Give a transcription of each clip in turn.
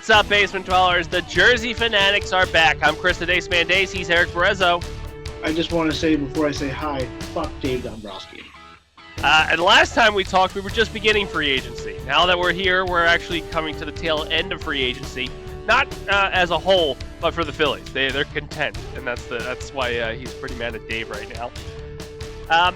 What's up, basement dwellers? The Jersey Phanatics are back. I'm Chris the Dace Man Dace. He's Eric Berezzo. I just want to say before I say hi, fuck Dave Dombrowski. And last time we talked, we were just beginning free agency. Now that we're here, we're actually coming to the tail end of free agency. Not as a whole, but for the Phillies. They're content, and that's why he's pretty mad at Dave right now.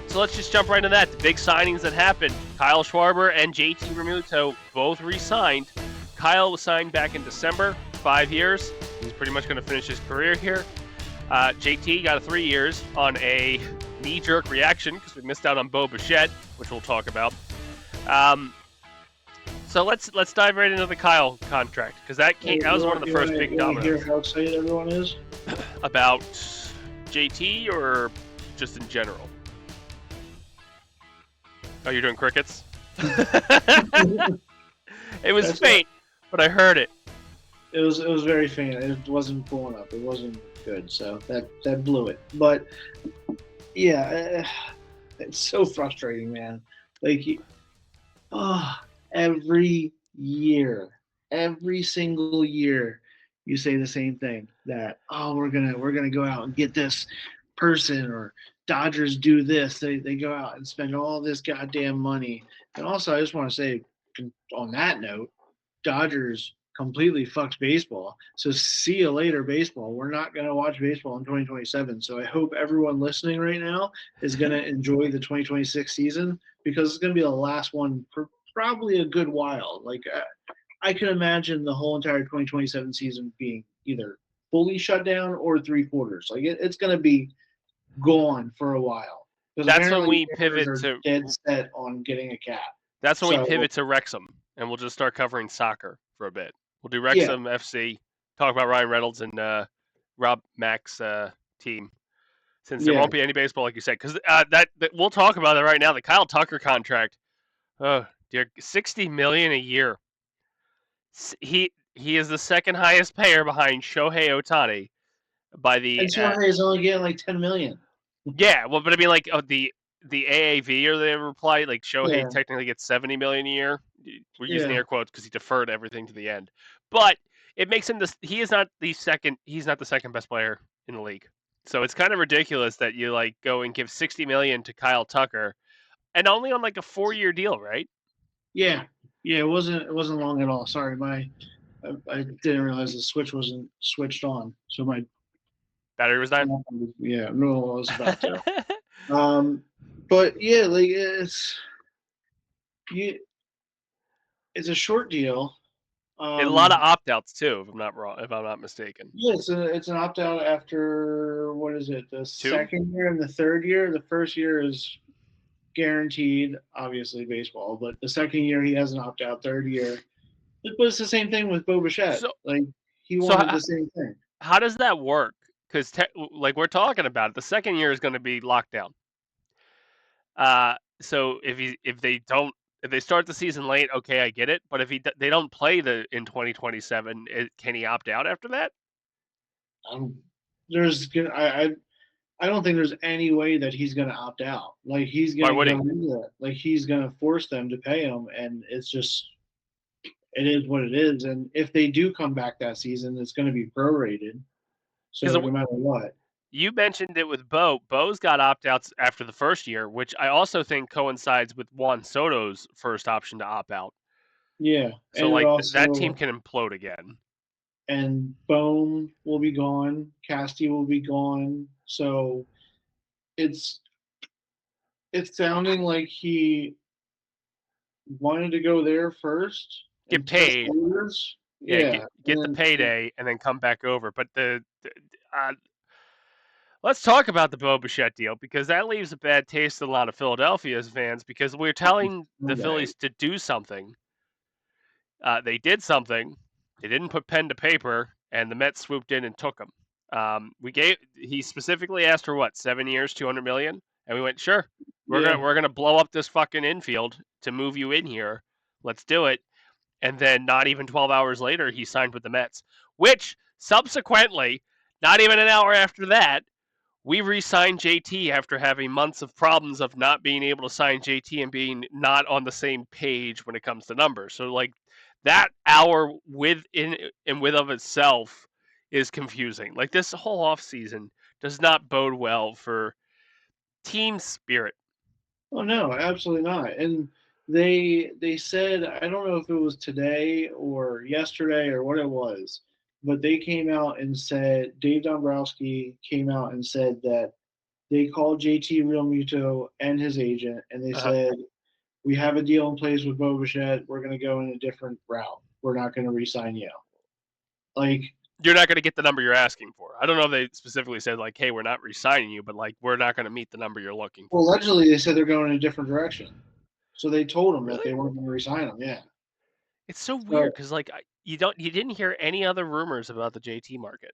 So let's just jump right into that. The big signings that happened. Kyle Schwarber and JT Realmuto both re-signed. Kyle was signed back in December, 5 years. He's pretty much going to finish his career here. JT got 3 years on a knee-jerk reaction because we missed out on Bo Bichette, which we'll talk about. So let's dive right into the Kyle contract because that was one of the first big dominoes. Hear how excited everyone is about JT or just in general? Oh, you're doing crickets? It was faint, but I heard it. It was very faint. It wasn't pulling up. It wasn't good, so that blew it. But yeah, it's so frustrating, man. Like, every year, every single year, you say the same thing that we're gonna go out and get this person, or Dodgers do this. They go out and spend all this goddamn money. And also, I just want to say, on that note, Dodgers completely fucked baseball. So see you later, baseball. We're not going to watch baseball in 2027. So I hope everyone listening right now is going to enjoy the 2026 season because it's going to be the last one for probably a good while. Like, I can imagine the whole entire 2027 season being either fully shut down or 3/4. Like, it's going to be gone for a while. That's when we pivot to dead set on getting a cap. That's when we pivot to Wrexham, and we'll just start covering soccer for a bit. We'll do Wrexham FC, talk about Ryan Reynolds and Rob Mack's team, since there won't be any baseball, like you said. Because that we'll talk about it right now. The Kyle Tucker contract, oh dear, $60 million a year. He is the second highest payer behind Shohei Ohtani. And Shohei is only getting like $10 million. Yeah, well, but I mean, like the AAV or the reply, like Shohei technically gets $70 million a year. We're using air quotes because he deferred everything to the end, but it makes him he is not the second. He's not the second best player in the league. So it's kind of ridiculous that you like go and give $60 million to Kyle Tucker, and only on like a 4-year deal, right? Yeah. It wasn't long at all. Sorry, I didn't realize the switch wasn't switched on, so my battery was dying. Yeah, no, I was about to. But yeah, like it's a short deal. And a lot of opt-outs too, if I'm not mistaken. Yeah, it's an opt-out after, what is it, the second year and the third year. The first year is guaranteed, obviously baseball, but the second year he has an opt-out. Third year, but it's the same thing with Bo Bichette. He wanted the same thing. How does that work? Because like we're talking about it, the second year is going to be locked down. So if they start the season late, okay, I get it. But if they don't play in 2027, can he opt out after that? I don't think there's any way that he's going to opt out. Like, he's going to go into that. Like, he's going to force them to pay him, and it is what it is. And if they do come back that season, it's going to be prorated. So no matter what. You mentioned it with Bo. Bo's got opt-outs after the first year, which I also think coincides with Juan Soto's first option to opt out. Yeah. So that team can implode again. And Bohm will be gone. Casty will be gone. So it's sounding like he wanted to go there first. Get paid. Get the payday and then come back over. But let's talk about the Bo Bichette deal, because that leaves a bad taste in a lot of Philadelphia's fans, because we're telling the Phillies to do something. They did something. They didn't put pen to paper, and the Mets swooped in and took him. He specifically asked for 7 years, $200 million, and we went, sure. We're gonna blow up this fucking infield to move you in here. Let's do it. And then not even 12 hours later, he signed with the Mets, which subsequently, not even an hour after that, we re-signed JT after having months of problems of not being able to sign JT and being not on the same page when it comes to numbers. So, like, that hour within and with of itself is confusing. Like this whole offseason does not bode well for team spirit. Oh no, absolutely not. And they said, I don't know if it was today or yesterday or what it was, but they came out and said, Dave Dombrowski came out and said that they called JT Realmuto and his agent and they Uh-huh. said, we have a deal in place with Bo Bichette. We're going to go in a different route. We're not going to re-sign you. Like, You're not going to get the number you're asking for. I don't know if they specifically said like, "Hey, we're not re-signing you," but like, we're not going to meet the number you're looking well, for. allegedly they said they're going in a different direction. So they told him that Really? they weren't going to re-sign him. Yeah. It's so So weird because like you didn't hear any other rumors about the JT market.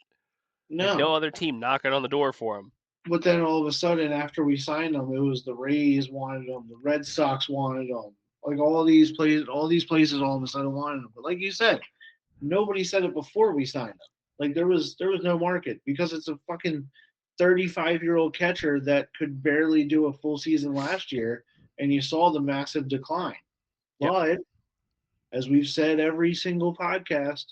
Like no no. other team knocking on the door for him. But then all of a sudden, after we signed him, it was the Rays wanted him, the Red Sox wanted him, like all these places, all of a sudden wanted him. But like you said, nobody said it before we signed him. Like there was no market because it's a fucking 35-year-old catcher that could barely do a full season last year, and you saw the massive decline. Yep. But as we've said every single podcast,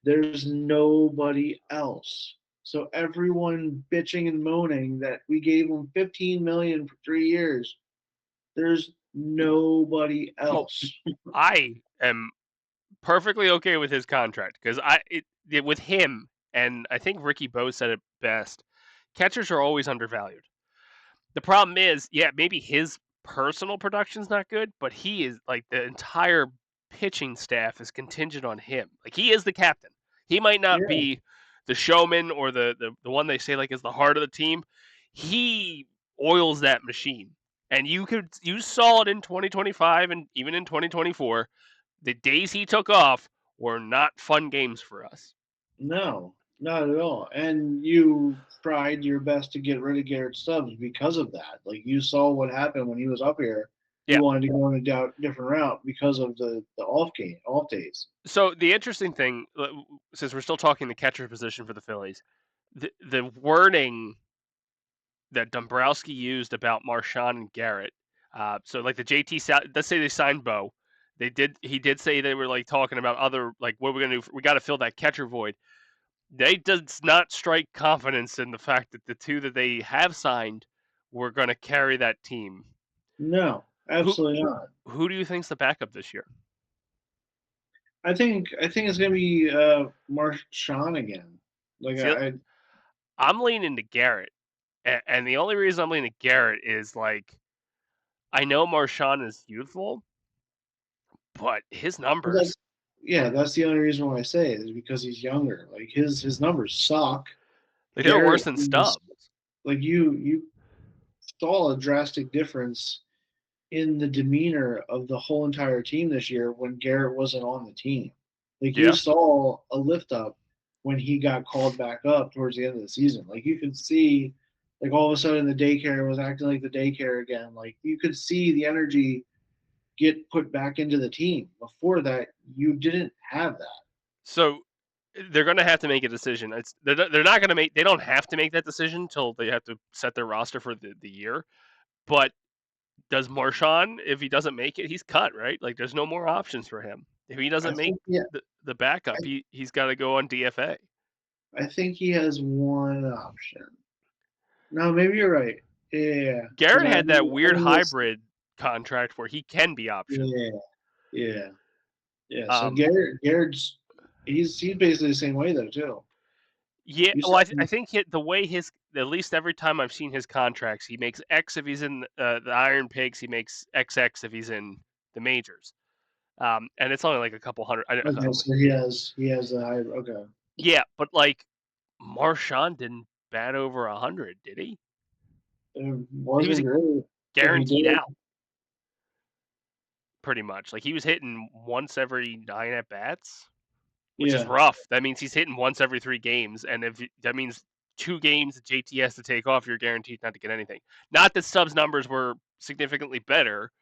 there's nobody else. So everyone bitching and moaning that we gave them 15 million for 3 years. There's nobody Well, else. I am perfectly okay with his contract because with him, and I think Ricky Bo said it best. Catchers are always undervalued. The problem is, yeah, maybe his personal production's not good, but he is like the entire pitching staff is contingent on him. Like he is the captain. He might not Yeah, be the showman or the one they say like is the heart of the team. He oils that machine. And you saw it in 2025 and even in 2024. The days he took off were not fun games for us. no, not at all. And you tried your best to get rid of Garrett Stubbs because of that. Like you saw what happened when he was up here. Yeah. You wanted to go in a different route because of the off days. So the interesting thing, since we're still talking the catcher position for the Phillies, the wording that Dombrowski used about Marchand and Garrett. So like the JT, let's say they signed Bo, he did say they were like talking about other like what we're gonna do. We got to fill that catcher void. They does not strike confidence in the fact that the two that they have signed were going to carry that team. No, Who absolutely not. who do you think's the backup this year? I think it's gonna be Marchand again. Like See, I I'm leaning to Garrett, and the only reason I'm leaning to Garrett is like I know Marchand is youthful, but his well, numbers that's the only reason why I say it is because he's younger. Like his numbers suck. like they were worse Garrett than is Stubbs. like you saw a drastic difference in the demeanor of the whole entire team this year when Garrett wasn't on the team. Like you Yeah. saw a lift up when he got called back up towards the end of the season. Like you could see, like all of a sudden the daycare was acting like the daycare again. Like you could see the energy get put back into the team. Before that, you didn't have that. So they're going to have to make a decision. They're not going to make. They don't have to make that decision until they have to set their roster for the year. But does Marchand, if he doesn't make it, he's cut, right? Like there's no more options for him. If he I doesn't make think yeah, the backup, he's got to go on DFA. I think he has one option. No, maybe you're right. Yeah, because Garrett had that weird I mean this. hybrid contract where he can be optioned. Yeah, yeah, yeah. So Um, Garrett's he's basically the same way though too. yeah, You well, said I think the way his at least every time I've seen his contracts, he makes X if he's in the Iron Pigs, he makes XX if he's in the majors. And it's only like a couple hundred. okay, so he has a high okay. Yeah, but like Marchand didn't bat over 100, did he? It He was wasn't great, but he guaranteed did. out pretty much. Like he was hitting once every 9 at bats, which is Yeah. rough. That means he's hitting once every 3 games, and if that means 2 games that JT has to take off, you're guaranteed not to get anything. Not that Stubbs' numbers were significantly better,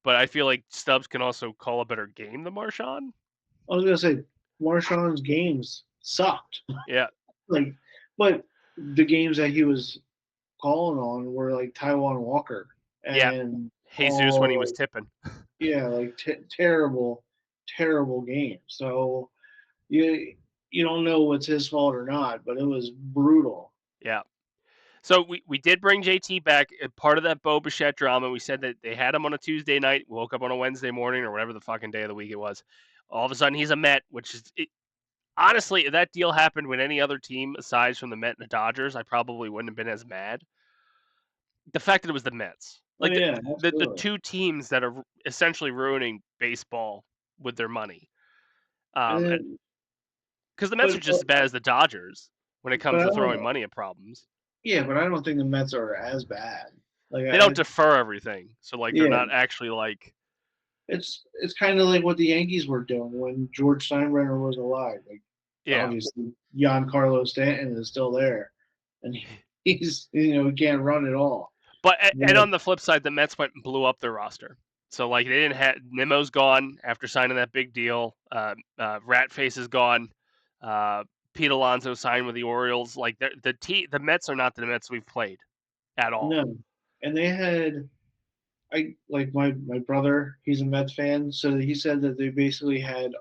but I feel like Stubbs can also call a better game than Marchand. I was gonna say Marshawn's games sucked. Yeah, Like, but the games that he was calling on were like Taiwan Walker yeah. and Jesus when he all was like tipping. yeah, like terrible, terrible game. So you don't know what's his fault or not, but it was brutal. Yeah. So we did bring JT back. Part of that Bo Bichette drama, we said that they had him on a Tuesday night, woke up on a Wednesday morning or whatever the fucking day of the week it was. All of a sudden, he's a Met, which is honestly, if that deal happened with any other team aside from the Met and the Dodgers, I probably wouldn't have been as mad. The fact that it was the Mets, Oh like yeah, the absolutely. two teams that are essentially ruining baseball with their money, because And the Mets but are just as bad as the Dodgers when it but comes I to don't throwing know. money at problems. Yeah, but I don't think the Mets are as bad. Like They don't defer everything, so like they're yeah, not actually like it's kind of like what the Yankees were doing when George Steinbrenner was alive. Like yeah. obviously Giancarlo Stanton is still there, and he's he can't run at all. But and But on the flip side, the Mets went and blew up their roster. So like they didn't have Nemo's gone after signing that big deal. Ratface is gone. Uh, Pete Alonso signed with the Orioles. Like the Mets are not the Mets we've played at all. no, and they had I like my brother. He's a Mets fan, so he said that they basically had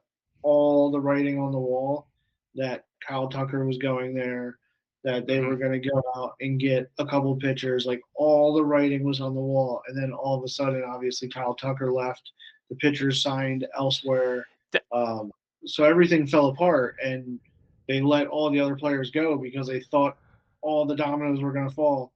all the writing on the wall that Kyle Tucker was going there, that they Mm-hmm. were going to go out and get a couple pitchers. Like all the writing was on the wall, and then all of a sudden, obviously, Kyle Tucker left. The pitchers signed elsewhere, um, so everything fell apart, and they let all the other players go because they thought all the dominoes were going to fall,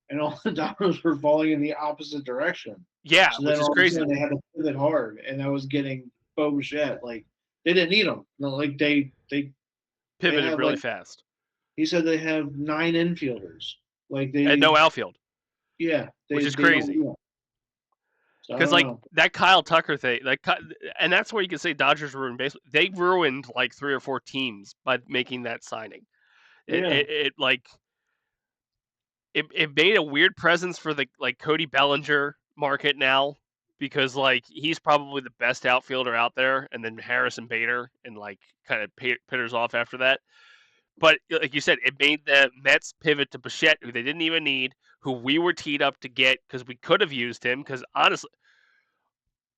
and all the dominoes were falling in the opposite direction. Yeah, So which then is all of a crazy. sudden they had to pivot hard, and that was getting Bo Bichette. Like they didn't need him. No, like they Pivoted have really like fast he said they have 9 infielders. Like and they no outfield, yeah which is they don't crazy. need him. So I Because don't like know. that Kyle Tucker thing, and that's where you can say Dodgers ruined baseball. They ruined like 3 or 4 teams by making that signing. It, Yeah, it, it like it made a weird presence for the like Cody Bellinger market now because like he's probably the best outfielder out there, and then Harrison Bader and like kind of pitters off after that. But like you said, it made the Mets pivot to Bichette, who they didn't even need, who we were teed up to get because we could have used him. Because honestly,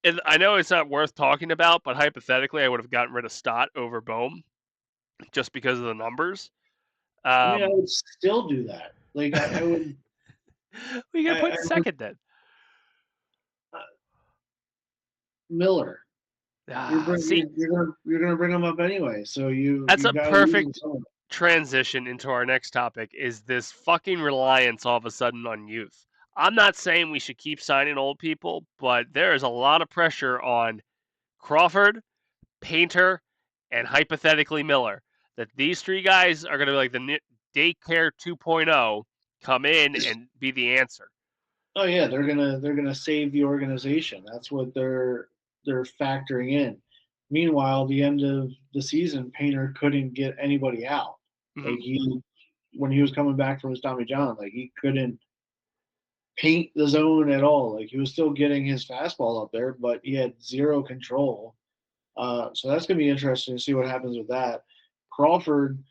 and I know it's not worth talking about, but hypothetically, I would have gotten rid of Stott over Bohm just because of the numbers. I mean I Um, would still do that. Like I would. we got to I put would second then. Miller. See, You're gonna bring him up anyway. So that's you a got to use him perfect somewhere. transition into our next topic is this fucking reliance all of a sudden on youth. I'm not saying we should keep signing old people, but there is a lot of pressure on Crawford, Painter, and hypothetically Miller. That these 3 guys are going to be like the daycare 2.0, come in and be the answer. Oh yeah, they're gonna save the organization. That's what they're factoring in. Meanwhile, the end of the season, Painter couldn't get anybody out. Mm-hmm. Like when he was coming back from his Tommy John, like he couldn't paint the zone at all. Like he was still getting his fastball up there, but he had zero control. So that's gonna be interesting to see what happens with that. Crawford,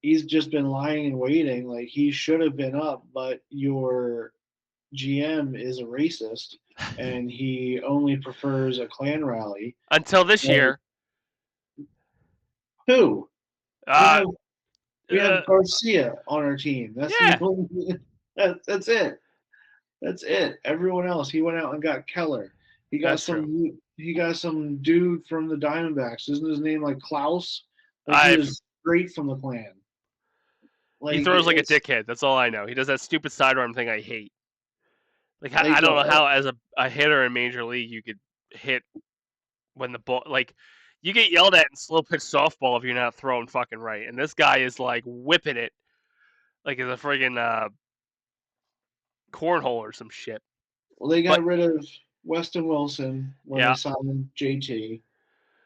he's just been lying and waiting. Like he should have been up, but your GM is a racist and he only prefers a Klan rally. Until this Like, year, who? We uh, have we uh, have Garcia on our team. That's the yeah, only that's it. That's it. Everyone else, he went out and got Keller. that's true. He got some dude from the Diamondbacks. Isn't his name like Klaus? Like he I've was straight from the Klan. He Like throws like a it's dickhead. That's all I know. He does that stupid sidearm thing I hate. Like I like don't know how as a hitter in major league you could hit when the ball like you get yelled at in slow pitch softball if you're not throwing fucking right. And this guy is like whipping it like it's a friggin' cornhole or some shit. well, they But got rid of Weston Wilson when they yeah, signed JT.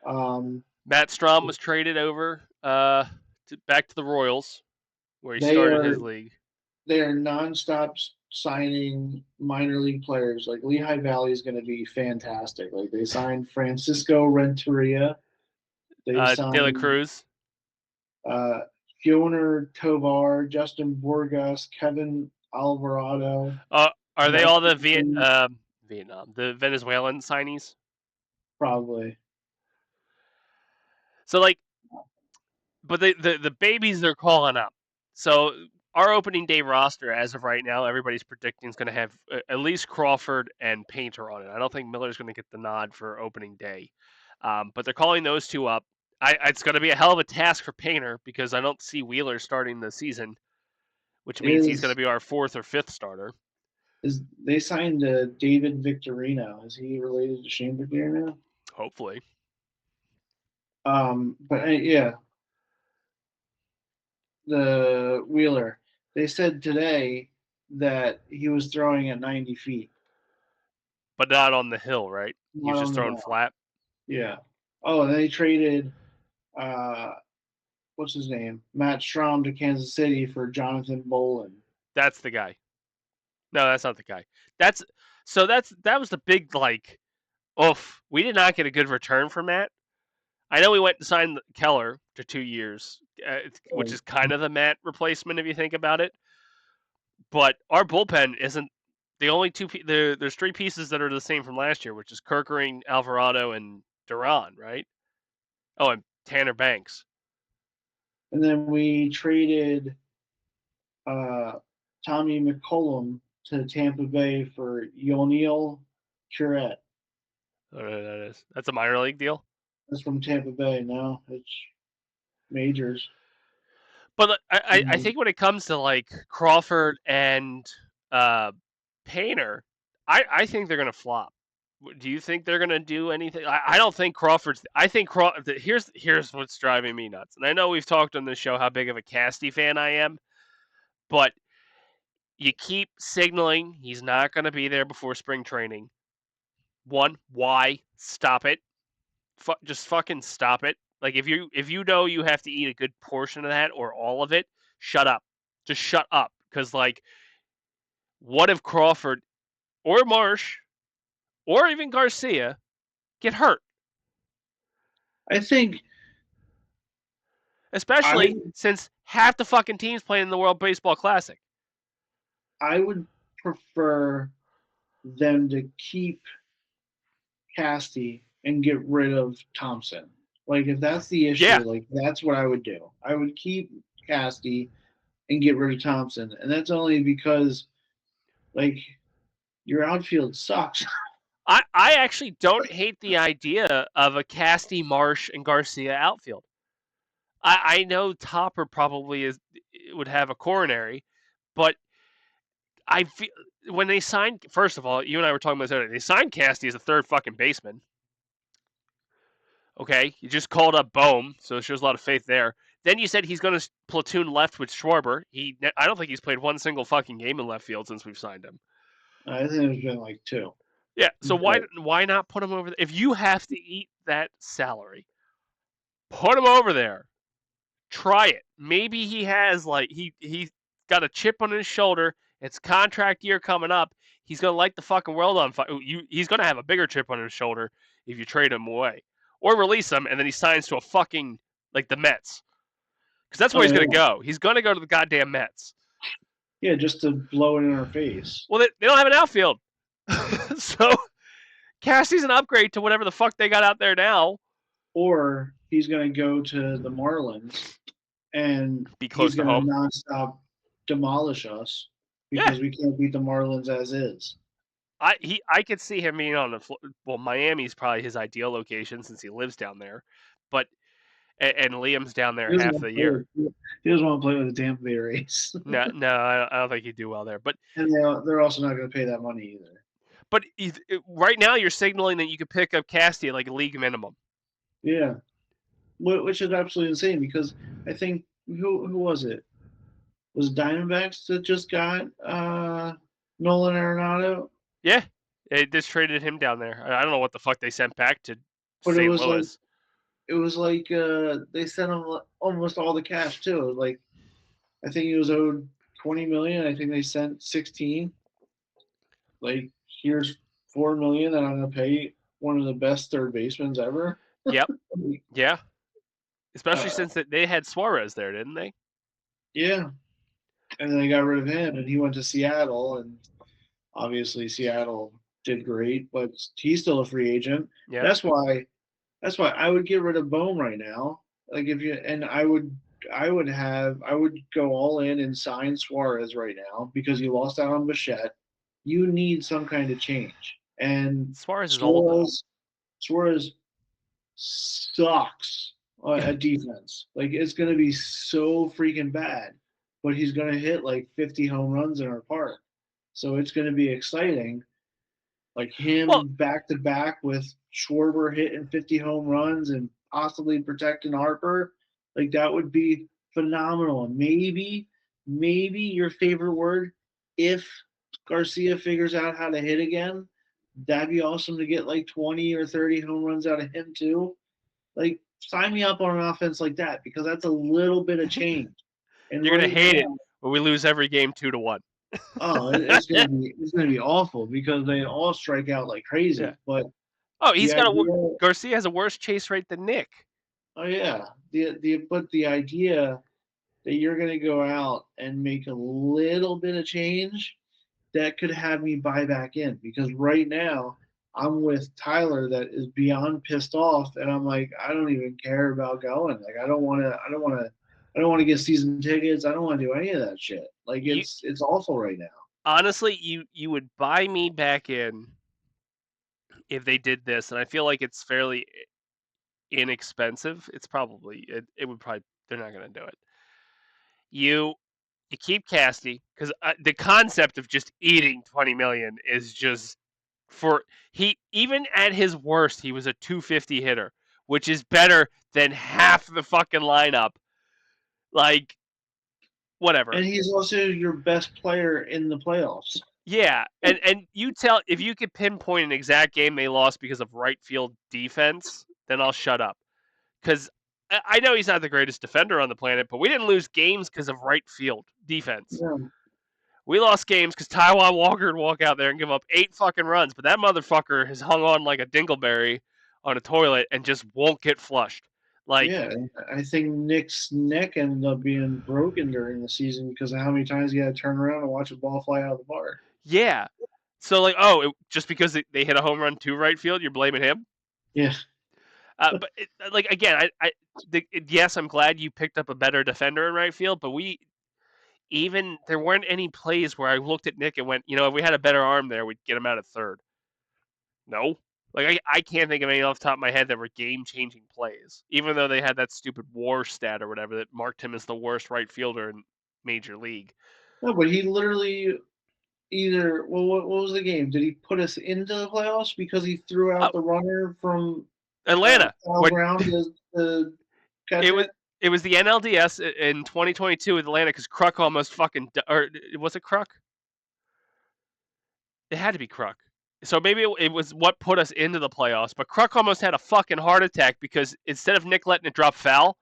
Um, Matt Strom was traded over back to the Royals where he they started are his league. they are nonstop signing minor league players. Like Lehigh Valley is going to be fantastic. Like they signed Francisco Renteria. They've De La signed Cruz. uh, Fioner Tovar, Justin Borgas, Kevin Alvarado, Are they all the Nelson, Vietnam, the Venezuelan signees? probably. So like, but the babies they're calling up. So our opening day roster, as of right now, everybody's predicting is going to have at least Crawford and Painter on it. I don't think Miller's going to get the nod for opening day, but they're calling those two up. It's going to be a hell of a task for Painter because I don't see Wheeler starting the season, which means he's going to be our fourth or fifth starter. They signed David Victorino? Is he related to Shane Victorino? Hopefully. But yeah, the Wheeler. They said today that he was throwing at 90 feet. But not on the hill, right? He's just throwing flat. Yeah. Oh, and they traded what's his name? Matt Strom to Kansas City for Jonathan Bolin. That's the guy. No, that's not the guy. That was the big like, oof. We did not get a good return from Matt. I know we went and signed Keller to 2 years, which is kind of the Matt replacement if you think about it. But our bullpen isn't the only two. There's three pieces that are the same from last year, which is Kerkering, Alvarado, and Duran, right? Oh, and Tanner Banks. And then we traded Tommy McCollum to Tampa Bay for Yoniel Curette. That's a minor league deal. That's from Tampa Bay. No, it's majors. But I think when it comes to like Crawford and Painter, I think they're going to flop. Do you think they're going to do anything? I don't think Crawford's. I think here's what's driving me nuts. And I know we've talked on this show how big of a Casty fan I am, but you keep signaling he's not going to be there before spring training. One, why? Stop it. Just fucking stop it. Like if you know you have to eat a good portion of that or all of it, shut up. Just shut up. Because like, what if Crawford or Marsh or even Garcia get hurt? I think, especially since half the fucking teams playing in the World Baseball Classic. I would prefer them to keep Casty and get rid of Thompson. Like if that's the issue, like that's what I would do. I would keep Casty and get rid of Thompson, and that's only because like your outfield sucks. I actually don't hate the idea of a Casty, Marsh, and Garcia outfield. I know Topper probably would have a coronary, but I feel when they signed, first of all, you and I were talking about this earlier, they signed Casty as a third fucking baseman. Okay, you just called up Bohm, so it shows a lot of faith there. Then you said he's going to platoon left with Schwarber. I don't think he's played one single fucking game in left field since we've signed him. I think it's been like 2. Yeah, so why not put him over there? If you have to eat that salary, put him over there. Try it. Maybe he has like he's got a chip on his shoulder. It's contract year coming up. He's gonna light the fucking world on fire. He's gonna have a bigger chip on his shoulder if you trade him away or release him, and then he signs to a fucking like the Mets, because that's where he's gonna go. He's gonna go to the goddamn Mets. Yeah, just to blow it in our face. Well, they don't have an outfield, so Cassie's an upgrade to whatever the fuck they got out there now. Or he's gonna go to the Marlins and be close to home, nonstop demolish us because we can't beat the Marlins as is. I could see him being on Miami's probably his ideal location since he lives down there, but and Liam's down there half the year. He doesn't want to play with the Tampa Bay Rays. No, I don't think he'd do well there. But and they're also not going to pay that money either. But right now you're signaling that you could pick up Casty at like a league minimum. Yeah, which is absolutely insane because I think who was it? Was it Diamondbacks that just got Nolan Arenado? Yeah, they just traded him down there. I don't know what the fuck they sent back to St. Louis. It was like they sent him almost all the cash too. Like I think he was owed $20 million. I think they sent 16. Like here's $4 million that I'm gonna pay one of the best third basemen ever. Yep. Yeah. Especially since they had Suarez there, didn't they? Yeah. And then they got rid of him, and he went to Seattle, and obviously Seattle did great, but he's still a free agent. Yeah. That's why That's why I would get rid of Bohm right now. Like if you and I would go all in and sign Suarez right now because you lost out on Bichette. You need some kind of change. And Suarez is old though. Suarez sucks at defense. Like it's going to be so freaking bad, but he's going to hit like 50 home runs in our park. So it's going to be exciting. Like Well, him back to back with Schwarber hitting 50 home runs and possibly protecting Harper. Like that would be phenomenal. Maybe your favorite word, if Garcia figures out how to hit again, that'd be awesome to get like 20 or 30 home runs out of him too. Like sign me up on an offense like that because that's a little bit of change. And you're gonna right hate it now, when we lose every game 2-1. it's gonna be awful because they all strike out like crazy. Yeah. But Oh, the Garcia has a worse chase rate than Nick. oh yeah, the idea that you're gonna go out and make a little bit of change that could have me buy back in because right now I'm with Tyler that is beyond pissed off and I'm like I don't even care about going. Like I don't want to get season tickets. I don't want to do any of that shit. Like You it's awful right now. honestly, you would buy me back in if they did this, and I feel like it's fairly inexpensive. It would probably they're not gonna do it. You keep Casty because the concept of just eating 20 million is just he even at his worst he was a 250 hitter, which is better than half the fucking lineup. Like whatever. And he's also your best player in the playoffs. Yeah, and you tell if you could pinpoint an exact game they lost because of right field defense, then I'll shut up. Because I know he's not the greatest defender on the planet, but we didn't lose games because of right field defense. Yeah. We lost games because Taiwan Walker would walk out there and give up 8 fucking runs, but that motherfucker has hung on like a dingleberry on a toilet and just won't get flushed. Like, Yeah, I think Nick's neck ended up being broken during the season because of how many times he had to turn around and watch a ball fly out of the park. yeah. So, like, just because they hit a home run to right field, you're blaming him? Yeah. But, like, again, yes, I'm glad you picked up a better defender in right field, but there weren't any plays where I looked at Nick and went, if we had a better arm there, we'd get him out of third. No. Like, I can't think of any off the top of my head that were game-changing plays, even though they had that stupid WAR stat or whatever that marked him as the worst right fielder in Major League. No, but he literally what was the game? Did he put us into the playoffs because he threw out the runner from Atlanta. Brown to catcher? It was the NLDS in 2022 with Atlanta because Kruk almost fucking, or was it Kruk? It had to be Kruk. So maybe it was what put us into the playoffs, but Kruk almost had a fucking heart attack because instead of Nick letting it drop foul,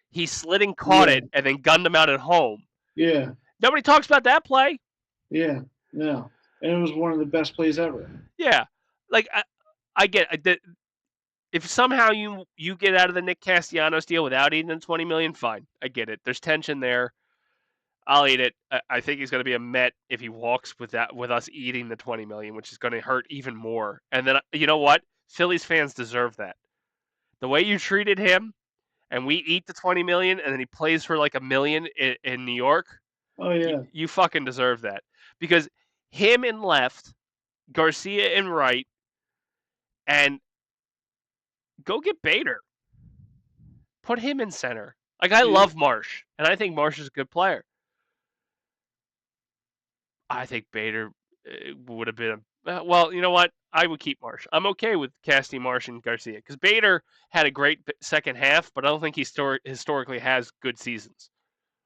he slid and caught it and then gunned him out at home. Yeah. Nobody talks about that play. Yeah. No. And it was one of the best plays ever. Yeah. Like, I get it. If somehow you get out of the Nick Castellanos deal without eating the 20 million, fine. I get it. There's tension there. I'll eat it. I think he's going to be a Met if he walks with us eating the 20 million, which is going to hurt even more. And then you know what? Phillies fans deserve that. The way you treated him, and we eat the 20 million, and then he plays for like $1 million in New York. Oh yeah. You fucking deserve that because him in left, Garcia in right, and go get Bader. Put him in center. Like I love Marsh, and I think Marsh is a good player. I think Bader would have been well, you know what? I would keep Marsh. I'm okay with casting Marsh and Garcia because Bader had a great second half, but I don't think he historically has good seasons.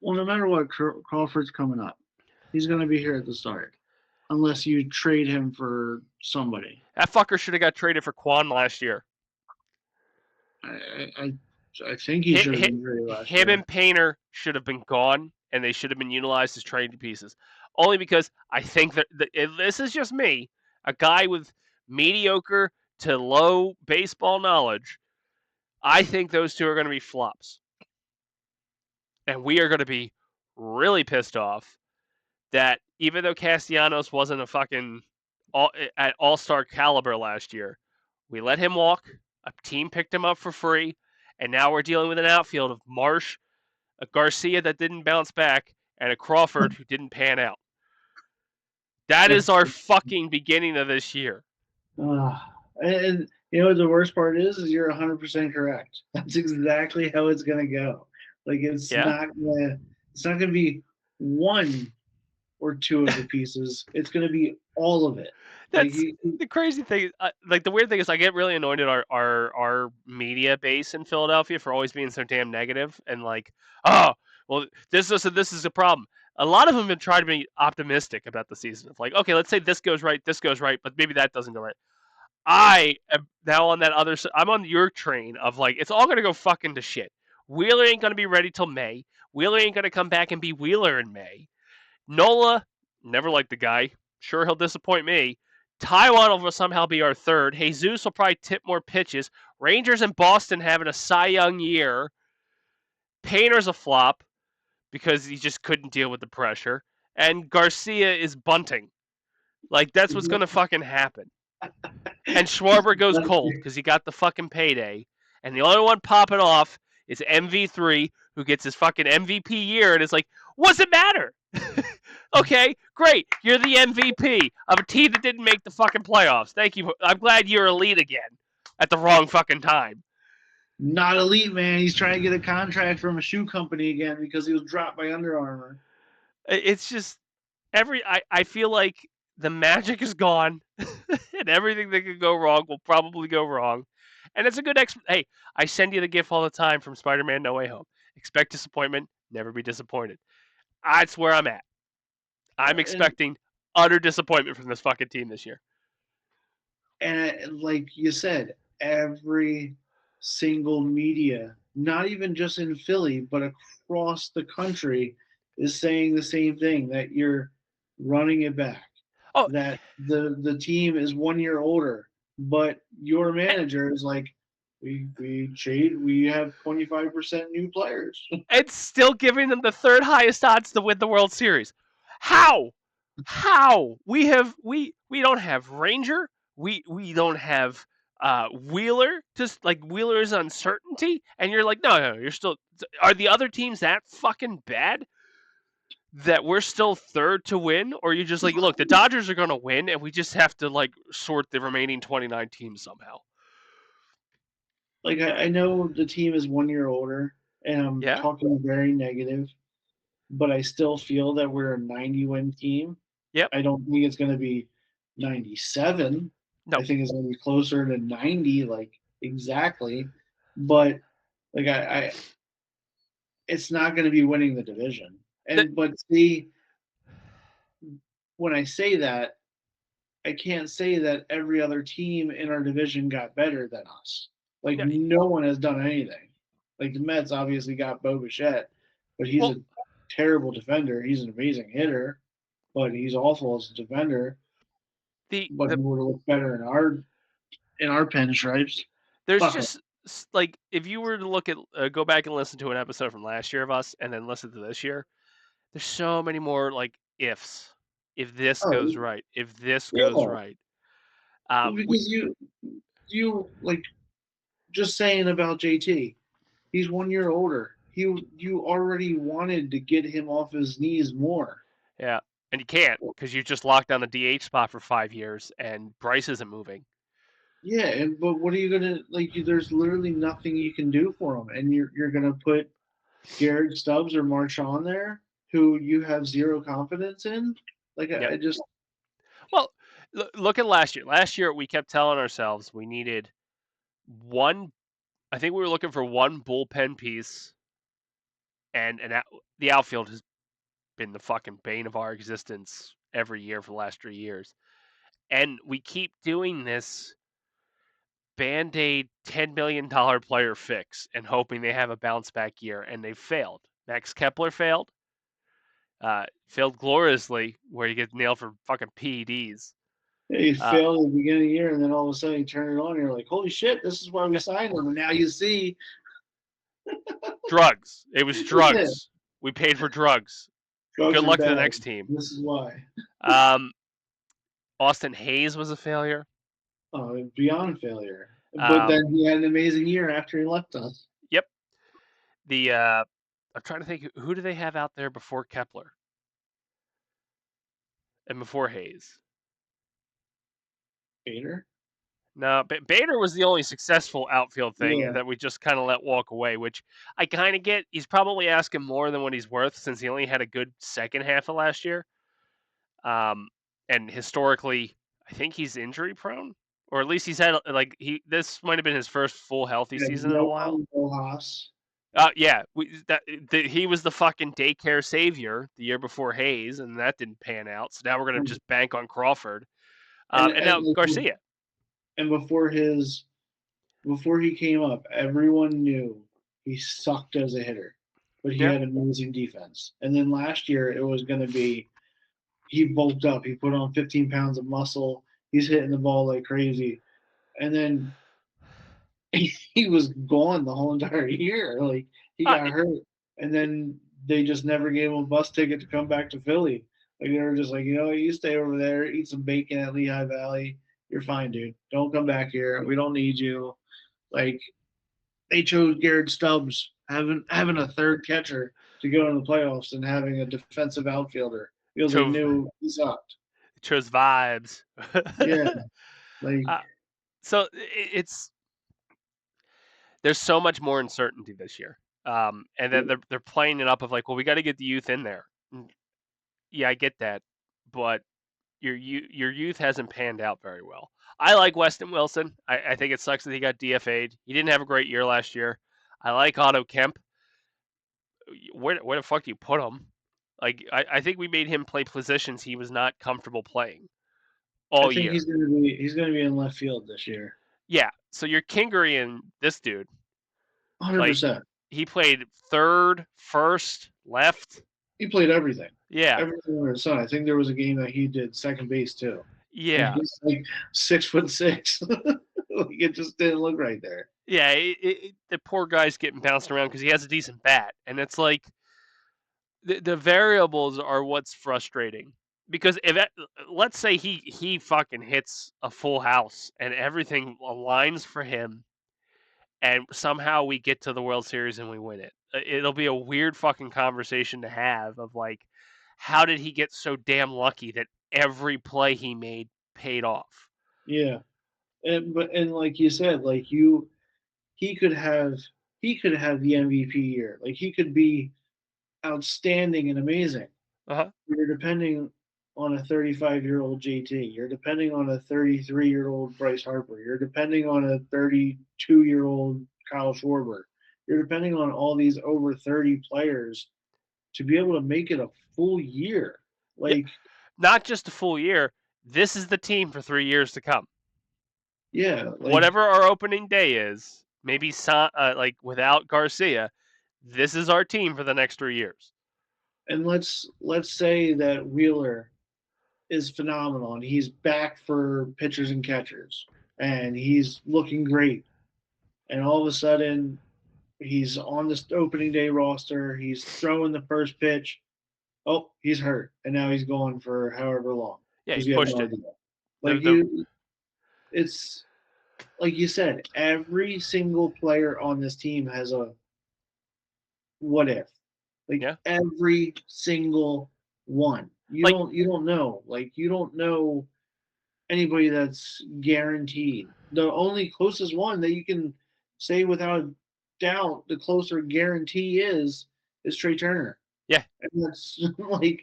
Well, no matter what, Crawford's coming up. He's going to be here at the start, unless you trade him for somebody. That fucker should have got traded for Quan last year. I think he should have been traded last year. Him and Painter should have been gone, and they should have been utilized as trading pieces. Only because I think that this is just me, a guy with mediocre to low baseball knowledge. I think those two are going to be flops. And we are going to be really pissed off that even though Castellanos wasn't a fucking all-star caliber last year, we let him walk. A team picked him up for free, and now we're dealing with an outfield of Marsh, a Garcia that didn't bounce back, and a Crawford who didn't pan out. That is our fucking beginning of this year. And you know what the worst part is you're 100% correct. That's exactly how it's gonna go. Like it's not gonna be one or two of the pieces. It's gonna be all of it. That's the crazy thing. Like the weird thing is, I get really annoyed at our media base in Philadelphia for always being so damn negative and like, oh, well, this is a problem. A lot of them have been trying to be optimistic about the season. It's like, okay, let's say this goes right, but maybe that doesn't go right. I am now on that other side. I'm on your train of like, it's all going to go fucking to shit. Wheeler ain't going to be ready till May. Wheeler ain't going to come back and be Wheeler in May. Nola, never liked the guy. Sure, he'll disappoint me. Taiwan will somehow be our third. Jesus will probably tip more pitches. Rangers and Boston having a Cy Young year. Painter's a flop because he just couldn't deal with the pressure. And Garcia is bunting. Like, that's what's going to fucking happen. And Schwarber goes cold because he got the fucking payday. And the only one popping off is MV3, who gets his fucking MVP year. And it's like, what's it matter? Okay, great. You're the MVP of a team that didn't make the fucking playoffs. Thank you. I'm glad you're elite again at the wrong fucking time. Not elite, man. He's trying to get a contract from a shoe company again because he was dropped by Under Armour. It's just I feel like the magic is gone and everything that could go wrong will probably go wrong. And it's a good hey, I send you the gif all the time from Spider-Man No Way Home. Expect disappointment, never be disappointed. That's where I'm at. I'm expecting utter disappointment from this fucking team this year. And like you said, every single media, not even just in Philly, but across the country, is saying the same thing, that you're running it back. Oh, that the team is 1 year older, but your manager is like, we have 25% new players. And still giving them the third highest odds to win the World Series. How? We don't have Ranger. We don't have Wheeler. Just like Wheeler's uncertainty, and you're like, no, you're still. Are the other teams that fucking bad that we're still third to win, or are you just like, look, the Dodgers are gonna win, and we just have to like sort the remaining 29 teams somehow? Like I know the team is 1 year older, and I'm talking very negative, but I still feel that we're a 90-win team. Yep. I don't think it's going to be 97. No. I think it's going to be closer to 90, like exactly. But like I it's not going to be winning the division. But see, when I say that, I can't say that every other team in our division got better than us. Like no one has done anything. Like the Mets obviously got Bo Bichette, but he's a terrible defender. He's an amazing hitter, but he's awful as a defender. But he would have looked better in our pinstripes. There's just like, if you were to look at go back and listen to an episode from last year of us, and then listen to this year, there's so many more like ifs. If this goes right, if this goes right, because you like just saying about JT, he's 1 year older. You already wanted to get him off his knees more. Yeah, and you can't because you just locked down the DH spot for 5 years, and Bryce isn't moving. Yeah, but what are you gonna like? There's literally nothing you can do for him, and you're gonna put Garrett Stubbs or Marchand there, who you have zero confidence in. Like I just. Well, look at last year. Last year we kept telling ourselves we needed one. I think we were looking for one bullpen piece, and the outfield has been the fucking bane of our existence every year for the last 3 years. And we keep doing this Band-Aid $10 million player fix and hoping they have a bounce back year, and they've failed. Max Kepler failed. Failed gloriously, where he gets nailed for fucking PEDs. Yeah, he failed at the beginning of the year, and then all of a sudden you turn it on, and you're like, holy shit, this is why we signed him. And now you see. Drugs. It was drugs. Yeah. We paid for drugs. Good luck to the next team. This is why. Austin Hayes was a failure. Oh, beyond failure. But then he had an amazing year after he left us. Yep. I'm trying to think, who do they have out there before Kepler and before Hayes? Bader? No, Bader was the only successful outfield thing Yeah. that we just kind of let walk away, which I kind of get. He's probably asking more than what he's worth since he only had a good second half of last year. And historically, I think he's injury prone, or at least he's had this might have been his first full healthy Yeah, season in a while. Johan Rojas. Yeah, he was the fucking daycare savior the year before Hayes, and that didn't pan out. So now we're gonna just bank on Crawford, and now Garcia. And before he came up, everyone knew he sucked as a hitter, but he Yeah, had amazing defense. And then last year it was going to be he bulked up, he put on 15 pounds of muscle, he's hitting the ball like crazy, and then he was gone the whole entire year. Like he uh, got hurt, and then they just never gave him a bus ticket to come back to Philly. Like they were just like, you stay over there, eat some bacon at Lehigh Valley. You're fine, dude. Don't come back here. We don't need you. Like they chose Garrett Stubbs, having a third catcher to go in the playoffs and having a defensive outfielder because they chose knew he sucked. chose vibes. Yeah, like uh, so it's there's so much more uncertainty this year, and then they're playing it up of like, well, we got to get the youth in there. Yeah, I get that, but your youth hasn't panned out very well. I like Weston Wilson. I think it sucks that he got DFA'd. He didn't have a great year last year. I like Otto Kemp. Where the fuck do you put him? Like I think we made him play positions he was not comfortable playing I all think year. he's gonna be in left field this year. Yeah, so you're Kingery and this dude. Hundred Like percent. he played third, first, left. He played everything. Yeah, Everything under the sun. I think there was a game that he did second base too. And yeah, he's like 6'6". Like it just didn't look right there. yeah. The poor guy's getting bounced around because he has a decent bat, and it's like the variables are what's frustrating. Because let's say he fucking hits a full house and everything aligns for him, and somehow we get to the World Series and we win it. It'll be a weird fucking conversation to have of like, how did he get so damn lucky that every play he made paid off? Yeah. And like you said, he could have the MVP year. Like he could be outstanding and amazing. Uh-huh. You're depending on a 35-year-old JT. You're depending on a 33-year-old Bryce Harper. You're depending on a 32-year-old Kyle Schwarber. You're depending on all these over 30 players to be able to make it a full year. Yeah, Like, not just a full year. This is the team for 3 years to come. yeah, like, Whatever our opening day is, maybe like without Garcia, this is our team for the next 3 years. and let's say that Wheeler is phenomenal and he's back for pitchers and catchers and he's looking great. And all of a sudden, he's on this opening day roster. He's throwing the first pitch. Oh, he's hurt, and now he's going for however long Yeah, he because you have pushed no it. idea. The, Like the it's like you said. Every single player on this team has a what if. Like yeah, every single one. like You don't know. Like you don't know anybody that's guaranteed. The only closest one that you can say without a doubt the closer guarantee is Trey Turner. yeah. And that's like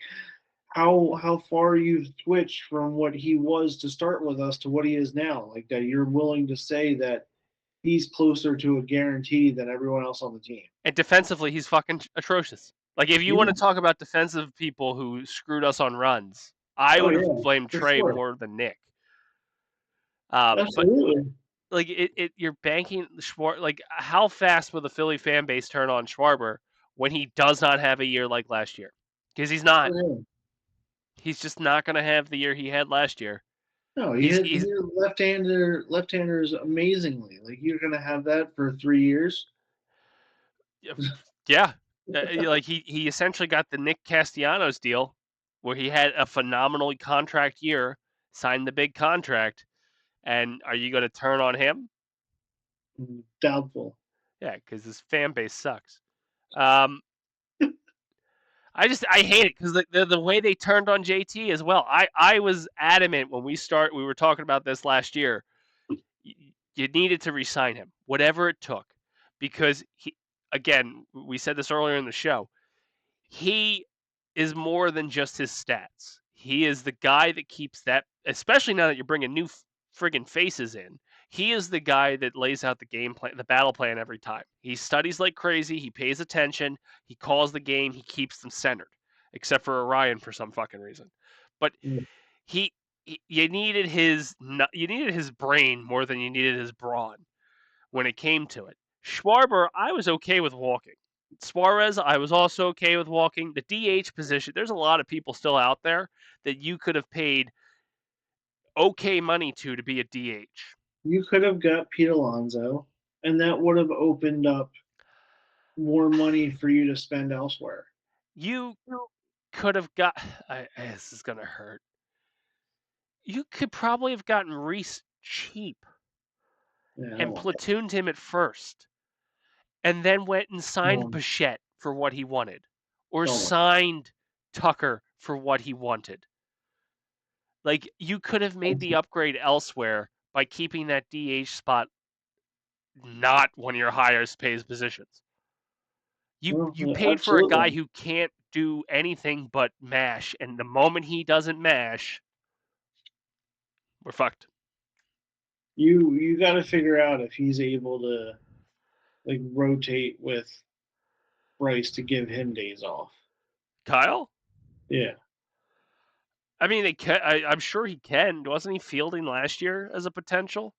how far you've switched from what he was to start with us to what he is now. Like that you're willing to say that he's closer to a guarantee than everyone else on the team. And defensively, he's fucking atrocious. Like, if you Yeah. want to talk about defensive people who screwed us on runs, I Oh would have yeah, blamed for Trey sure. more than Nick. But Absolutely. like, you're banking like, how fast will the Philly fan base turn on Schwarber when he does not have a year like last year? Because he's not. Yeah. He's just not going to have the year he had last year. No, he He's hit left-handers amazingly. Like you're gonna have that for 3 years. yeah. Like he essentially got the Nick Castellanos deal, where he had a phenomenal contract year, signed the big contract, and are you going to turn on him? Doubtful. Yeah, because his fan base sucks. I hate it because the way they turned on JT as well. I was adamant when we were talking about this last year. You needed to re-sign him, whatever it took, because again, we said this earlier in the show. He is more than just his stats. He is the guy that keeps that, especially now that you're bringing new friggin' faces in. He is the guy that lays out the game plan, the battle plan every time. He studies like crazy. He pays attention. He calls the game. He keeps them centered, except for Orion for some fucking reason. But Mm. you needed his brain more than you needed his brawn when it came to it. Schwarber, I was okay with walking. Suarez, I was also okay with walking. The DH position, there's a lot of people still out there that you could have paid okay money to be a DH. You could have got Pete Alonso, and that would have opened up more money for you to spend elsewhere. You could have got. This is gonna hurt. You could probably have gotten Reese cheap Yeah, I don't and want that. platooned him at first, and then went and signed Um, Bichette for what he wanted, or don't want signed Tucker for what he wanted. Like, you could have made the that. upgrade elsewhere by keeping that DH spot not one of your highest paid positions. Well, You yeah, paid for a guy absolutely. who can't do anything but mash, and the moment he doesn't mash, we're fucked. You got to figure out if he's able to like rotate with Bryce to give him days off. Kyle? Yeah. I mean, I'm sure he can. Wasn't he fielding last year as a potential?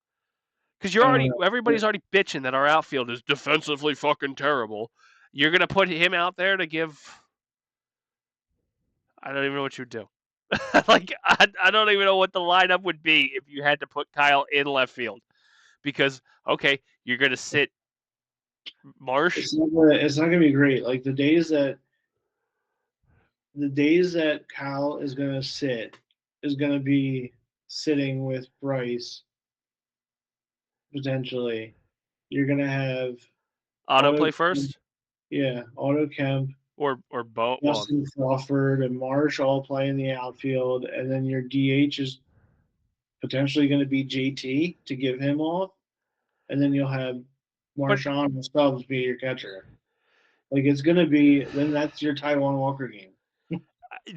Because I don't know. everybody's already bitching that our outfield is defensively fucking terrible. You're gonna put him out there to give. I don't even know what you'd do. Like, I don't even know what the lineup would be if you had to put Kyle in left field. Because, okay, you're going to sit Marsh. It's not gonna be great. Like the days that Kyle is gonna sit is gonna be sitting with Bryce potentially. You're gonna have Auto Auto play Kemp, first? yeah, Auto Kemp, Or Bo. Well, Justin Crawford, and Marsh all play in the outfield, and then your DH is potentially going to be JT to give him off, and then you'll have but Marshawn and Stubbs be your catcher. Like it's going to be then that's your Taiwan Walker game.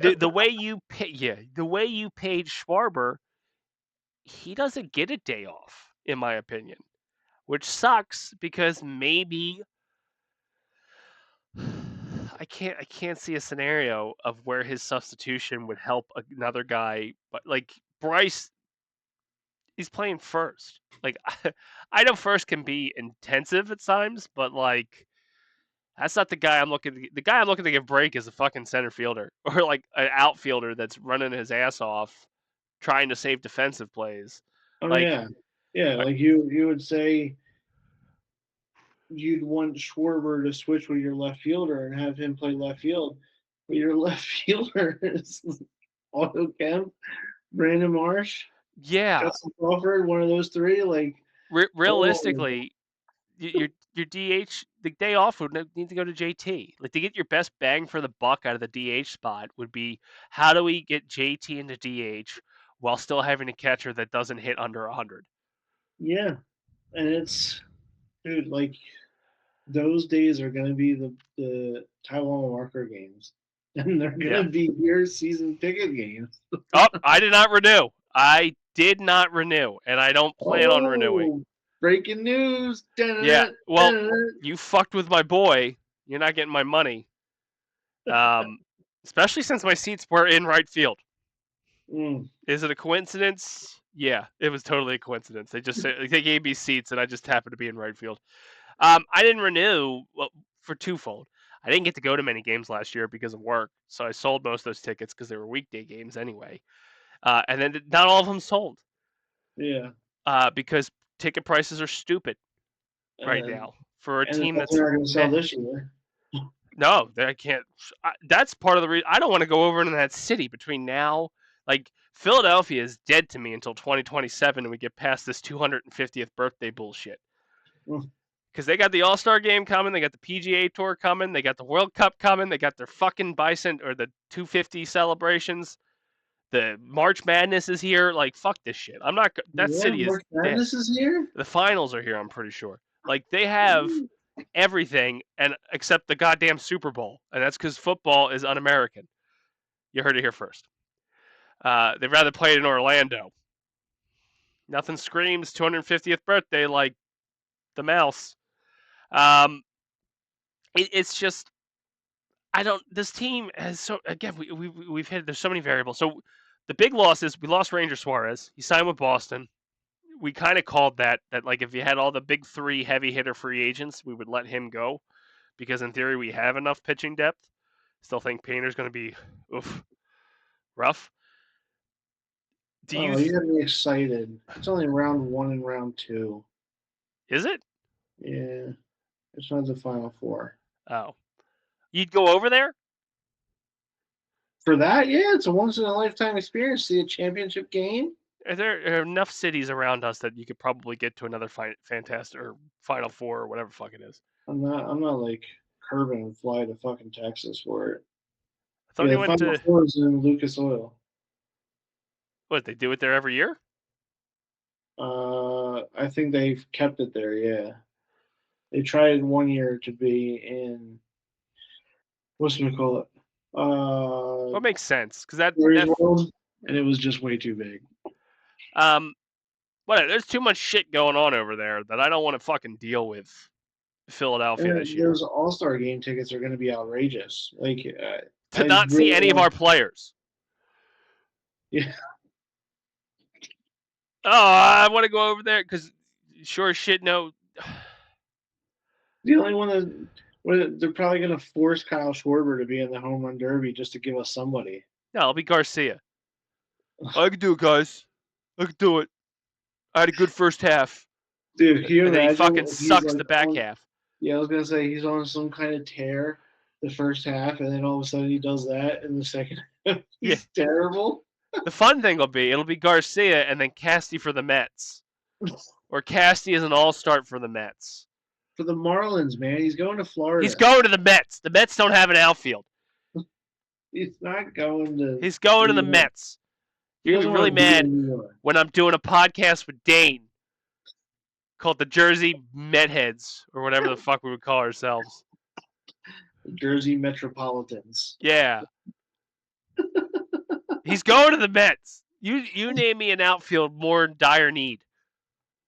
the way you the way you paid Schwarber, he doesn't get a day off, in my opinion, which sucks because maybe I can't see a scenario of where his substitution would help another guy, but like Bryce, he's playing first. Like, I know first can be intensive at times, but like that's not the guy I'm looking to. The guy I'm looking to give break is a fucking center fielder or like an outfielder that's running his ass off trying to save defensive plays. Oh Like, yeah, yeah. Like you would say you'd want Schwarber to switch with your left fielder and have him play left field, but your left fielder is Auto Kemp, Brandon Marsh, yeah, Justin Crawford, one of those three. Like, oh, realistically, your DH, the day off would need to go to JT. Like, to get your best bang for the buck out of the DH spot would be, how do we get JT into DH while still having a catcher that doesn't hit under 100? yeah, and it's dude, like those days are gonna be the Taiwan Walker games, and they're Yeah. gonna be your season ticket games. Oh, I did not renew. I did not renew, and I don't plan on renewing. Oh, breaking news! Yeah. Da-da-da, Well, da-da-da. you fucked with my boy. You're not getting my money. Um, especially since my seats were in right field. Mm, Is it a coincidence? Yeah, it was totally a coincidence. They just said they gave me seats, and I just happened to be in right field. I didn't renew for twofold. I didn't get to go to many games last year because of work, so I sold most of those tickets because they were weekday games anyway. And then not all of them sold yeah, because ticket prices are stupid right and now for a and the team Cubs that's are gonna sell meh. this year. No, I can't. That's part of the reason I don't want to go over into that city between now. Like, Philadelphia is dead to me until 2027, and we get past this 250th birthday bullshit. Because they got the All-Star game coming, they got the PGA Tour coming, they got the World Cup coming, they got their fucking Bison or the 250 celebrations. The March Madness is here. Like, fuck this shit. I'm not. That Yeah, city is March dead. Madness is here. The finals are here. I'm pretty sure. Like, they have everything, and except the goddamn Super Bowl, and that's because football is un-American. You heard it here first. They'd rather play it in Orlando. Nothing screams 250th birthday like the mouse. It's just I don't. This team has so again we've hit. There's so many variables. So the big loss is we lost Ranger Suarez. He signed with Boston. We kind of called that like if you had all the big three heavy hitter free agents, we would let him go because in theory we have enough pitching depth. Still think Painter's going to be rough. You got me excited. It's only round 1 and round 2. Is it? Yeah, it's not the Final Four. Oh, you'd go over there for that? Yeah, it's a once in a lifetime experience. See a championship game. Are there enough cities around us that you could probably get to another fantastic or Final Four or whatever fuck it is? I'm not like Curbin and fly to fucking Texas for it. I thought they went Final to Four is in Lucas Oil. What, they do it there every year? I think they've kept it there. Yeah, they tried 1 year to be in. What's it call it? What makes sense because that World, and it was just way too big. There's too much shit going on over there that I don't want to fucking deal with. Philadelphia this year. Those All-Star game tickets are going to be outrageous. Like to not see any of our players. Yeah. Oh, I want to go over there because sure as shit no. The only one that they're probably going to force Kyle Schwarber to be in the home run derby just to give us somebody. No, it'll be Garcia. I can do it, guys. I can do it. I had a good first half. Dude, and then he fucking sucks the back half. Yeah, I was going to say he's on some kind of tear the first half, and then all of a sudden he does that in the second half. He's terrible. The fun thing will be, it'll be Garcia and then Casty for the Mets. Or Casty is an all-star for the Mets. For the Marlins, man. He's going to Florida. He's going to the Mets. The Mets don't have an outfield. He's not going to... He's going to the Mets. You're going to be really mad when I'm doing a podcast with Dane called the Jersey Metheads, or whatever the fuck we would call ourselves. Jersey Metropolitans. Yeah. He's going to the Mets. You name me an outfield more in dire need.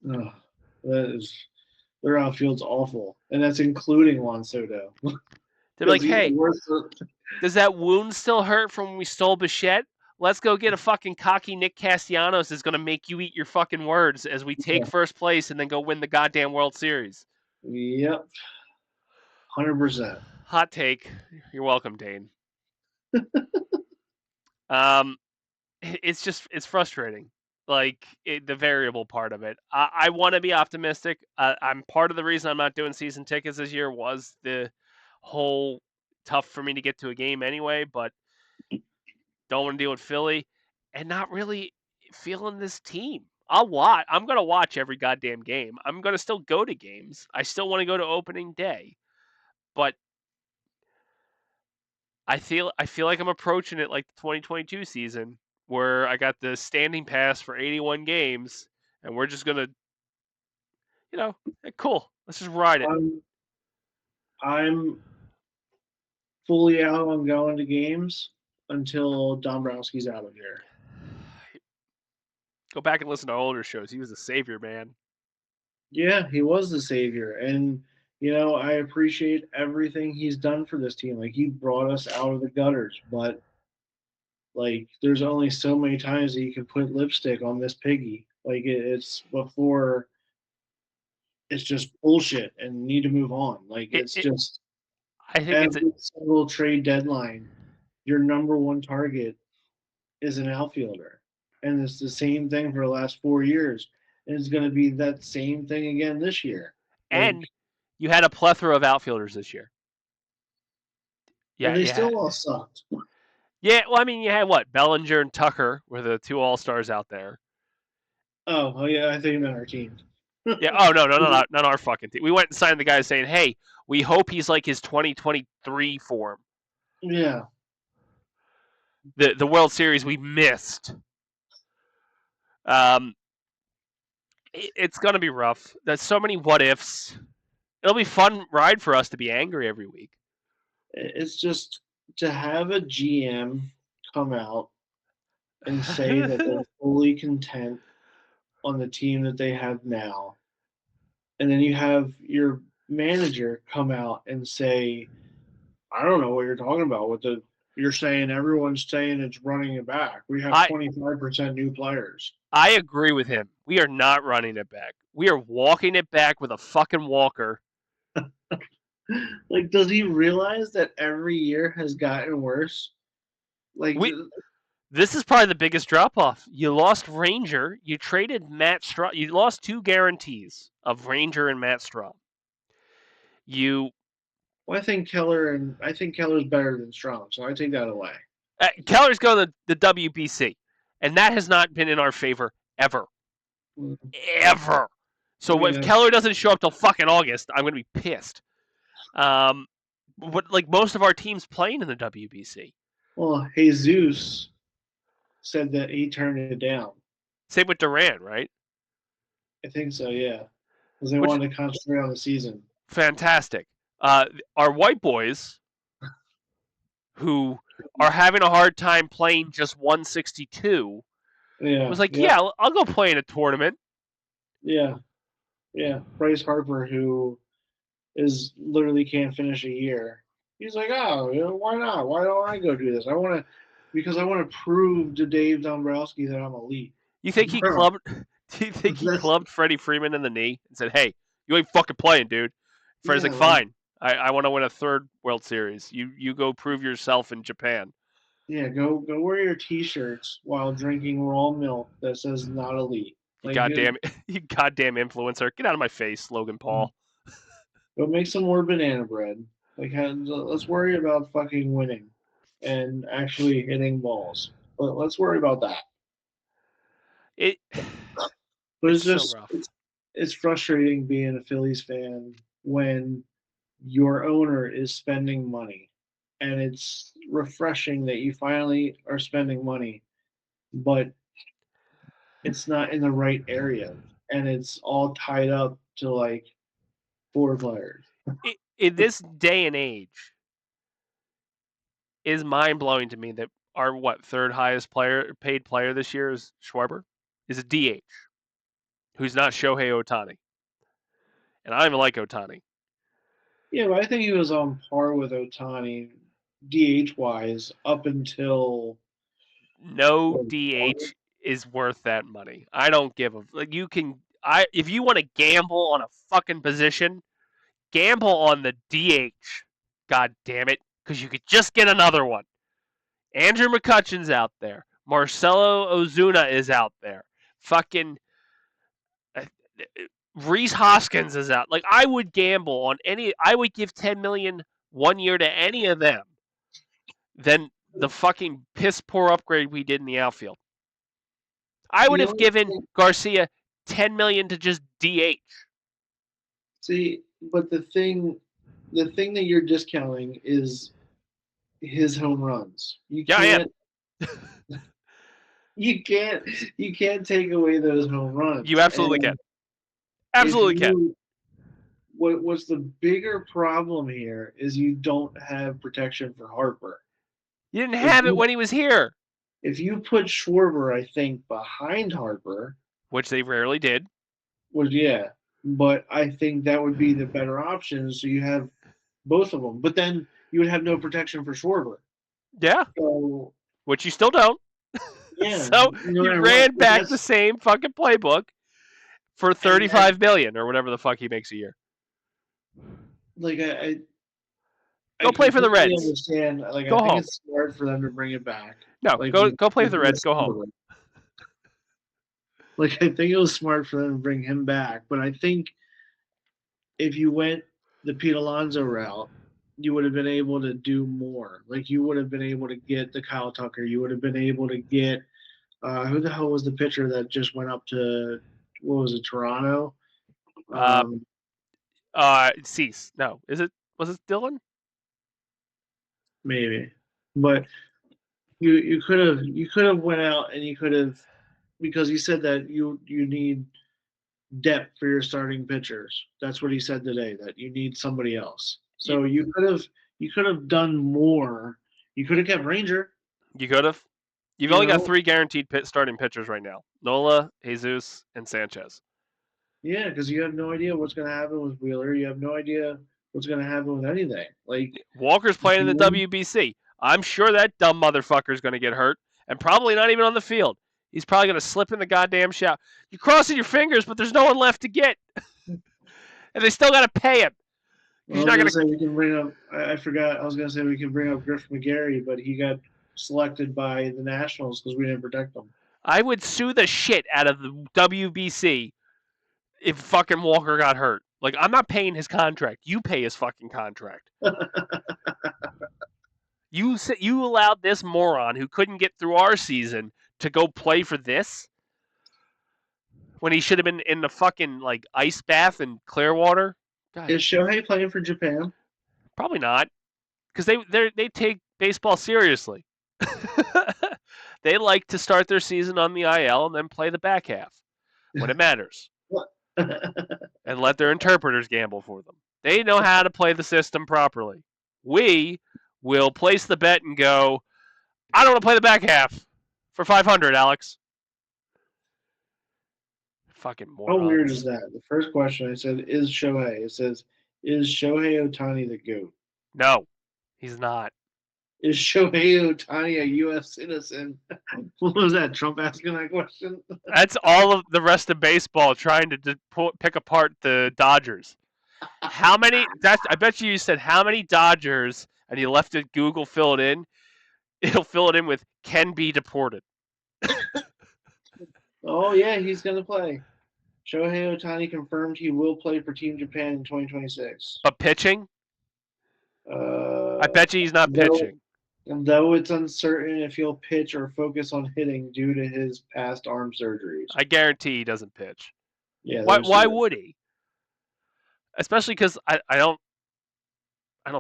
Oh, their outfield's awful, and that's including Juan Soto. They're like, hey, does that wound still hurt from when we stole Bichette? Let's go get a fucking cocky Nick Castellanos is going to make you eat your fucking words as we take first place and then go win the goddamn World Series. Yep. 100%. Hot take. You're welcome, Dane. It's frustrating. Like the variable part of it. I want to be optimistic. I'm part of the reason I'm not doing season tickets this year was the whole tough for me to get to a game anyway, but don't want to deal with Philly and not really feeling this team. I'm going to watch every goddamn game. I'm going to still go to games. I still want to go to opening day. But I feel like I'm approaching it like the 2022 season where I got the standing pass for 81 games and we're just going to, cool. Let's just ride it. I'm fully out on going to games until Dombrowski's out of here. Go back and listen to older shows. He was a savior, man. Yeah, he was the savior. And, I appreciate everything he's done for this team. Like, he brought us out of the gutters. But, there's only so many times that you can put lipstick on this piggy. It's before it's just bullshit and need to move on. I think every single trade deadline, your number one target is an outfielder. And it's the same thing for the last 4 years. And it's going to be that same thing again this year. And you had a plethora of outfielders this year. Yeah, and they still all sucked. Yeah, well, I mean, you had what? Bellinger and Tucker were the two all-stars out there. Oh yeah, I think you meant our team. Yeah. Oh no, not our fucking team. We went and signed the guy saying, "Hey, we hope he's like his 2023 form." Yeah. The World Series we missed. It's gonna be rough. There's so many what ifs. It'll be a fun ride for us to be angry every week. It's just to have a GM come out and say that they're fully content on the team that they have now. And then you have your manager come out and say, I don't know what you're talking about. You're saying everyone's saying it's running it back. We have 25% new players. I agree with him. We are not running it back. We are walking it back with a fucking walker. Like, does he realize that every year has gotten worse? Like, this is probably the biggest drop off. You lost Ranger. You traded Matt Strahm. You lost 2 guarantees of Ranger and Matt Strahm. Well, I think Keller's better than Strahm, so I take that away. Keller's going to the WBC, and that has not been in our favor ever. Ever. So if Keller doesn't show up till fucking August, I'm going to be pissed. But like most of our teams playing in the WBC. Well, Jesus said that he turned it down. Same with Durant, right? I think so, yeah. Because they wanted to concentrate on the season. Fantastic. Our white boys, who are having a hard time playing just 162, was like, yeah, I'll go play in a tournament. Yeah. Yeah. Bryce Harper, who is literally can't finish a year. He's like, oh, why not? Why don't I go do this? Because I want to prove to Dave Dombrowski that I'm elite. You think he clubbed? Do you think he clubbed Freddie Freeman in the knee and said, "Hey, you ain't fucking playing, dude"? Freddie's like, "Fine, I want to win a 3rd World Series. You go prove yourself in Japan." Yeah, go wear your T-shirts while drinking raw milk that says "not elite." You goddamn influencer! Get out of my face, Logan Paul. Go make some more banana bread. Like, let's worry about fucking winning and actually hitting balls. Let's worry about that. But it's just so rough. It's frustrating being a Phillies fan when your owner is spending money, and it's refreshing that you finally are spending money, but it's not in the right area, and it's all tied up to like 4 players. In this day and age, is mind blowing to me that our 3rd highest paid player this year is Schwarber, is a DH, who's not Shohei Ohtani, and I don't even like Ohtani. Yeah, but I think he was on par with Ohtani DH wise up until no DH is worth that money. I don't give a like. If you want to gamble on a fucking position, gamble on the DH. God damn it, because you could just get another one. Andrew McCutchen's out there. Marcelo Ozuna is out there. Fucking Rhys Hoskins is out. Like, I would gamble on any. I would give $10 million 1 year to any of them than the fucking piss poor upgrade we did in the outfield. I would have given Garcia $10 million to just DH. See, but the thing that you're discounting is his home runs. You can't take away those home runs. You absolutely can. Absolutely can. What's the bigger problem here is you don't have protection for Harper. You didn't have it when he was here. If you put Schwarber, I think, behind Harper, which they rarely did. But I think that would be the better option. So you have both of them, but then you would have no protection for Schwarber. Yeah. So, which you still don't. Yeah. So you ran back the same fucking playbook for $35 million or whatever the fuck he makes a year. Like I go play for the Reds. Understand. Like go I think home. It's smart for them to bring it back. No, like, go play for the Reds. Go home. Like I think it was smart for them to bring him back, but I think if you went the Pete Alonso route, you would have been able to do more. Like you would have been able to get the Kyle Tucker. You would have been able to get who the hell was the pitcher that just went up to Toronto? Cease. No, was it Dylan? Maybe, but you could have went out and you could have, because he said that you need depth for your starting pitchers. That's what he said today, that you need somebody else. So you could have done more. You could have kept Ranger. You could have. You've only got 3 guaranteed starting pitchers right now: Nola, Jesus, and Sanchez. Yeah, because you have no idea what's going to happen with Wheeler. You have no idea what's going to happen with anything. Like Walker's playing in the WBC. I'm sure that dumb motherfucker is going to get hurt, and probably not even on the field. He's probably going to slip in the goddamn shower. You're crossing your fingers, but there's no one left to get, and they still got to pay him. He's not going to say we can bring up. I forgot. I was going to say we can bring up Griff McGarry, but he got selected by the Nationals because we didn't protect him. I would sue the shit out of the WBC if fucking Walker got hurt. Like, I'm not paying his contract. You pay his fucking contract. You allowed this moron who couldn't get through our season to go play for this when he should have been in the fucking like ice bath in Clearwater. God. Is Shohei playing for Japan? Probably not, because they take baseball seriously. They like to start their season on the IL and then play the back half when it matters, and let their interpreters gamble for them. They know how to play the system properly. We will place the bet and go, I don't want to play the back half for 500, Alex. Fucking morons. How weird is that? The first question I said, is Shohei? It says, is Shohei Ohtani the GOAT? No, he's not. Is Shohei Ohtani a U.S. citizen? What was that, Trump asking that question? That's all of the rest of baseball trying to pick apart the Dodgers. How many? I bet you said how many Dodgers, and you left it Google fill it in. It'll fill it in with can be deported. Oh yeah, he's gonna play. Shohei Ohtani confirmed he will play for Team Japan in 2026. But pitching? I bet you he's not pitching. Though it's uncertain if he'll pitch or focus on hitting due to his past arm surgeries. I guarantee he doesn't pitch. Yeah. Why would he? Especially because I don't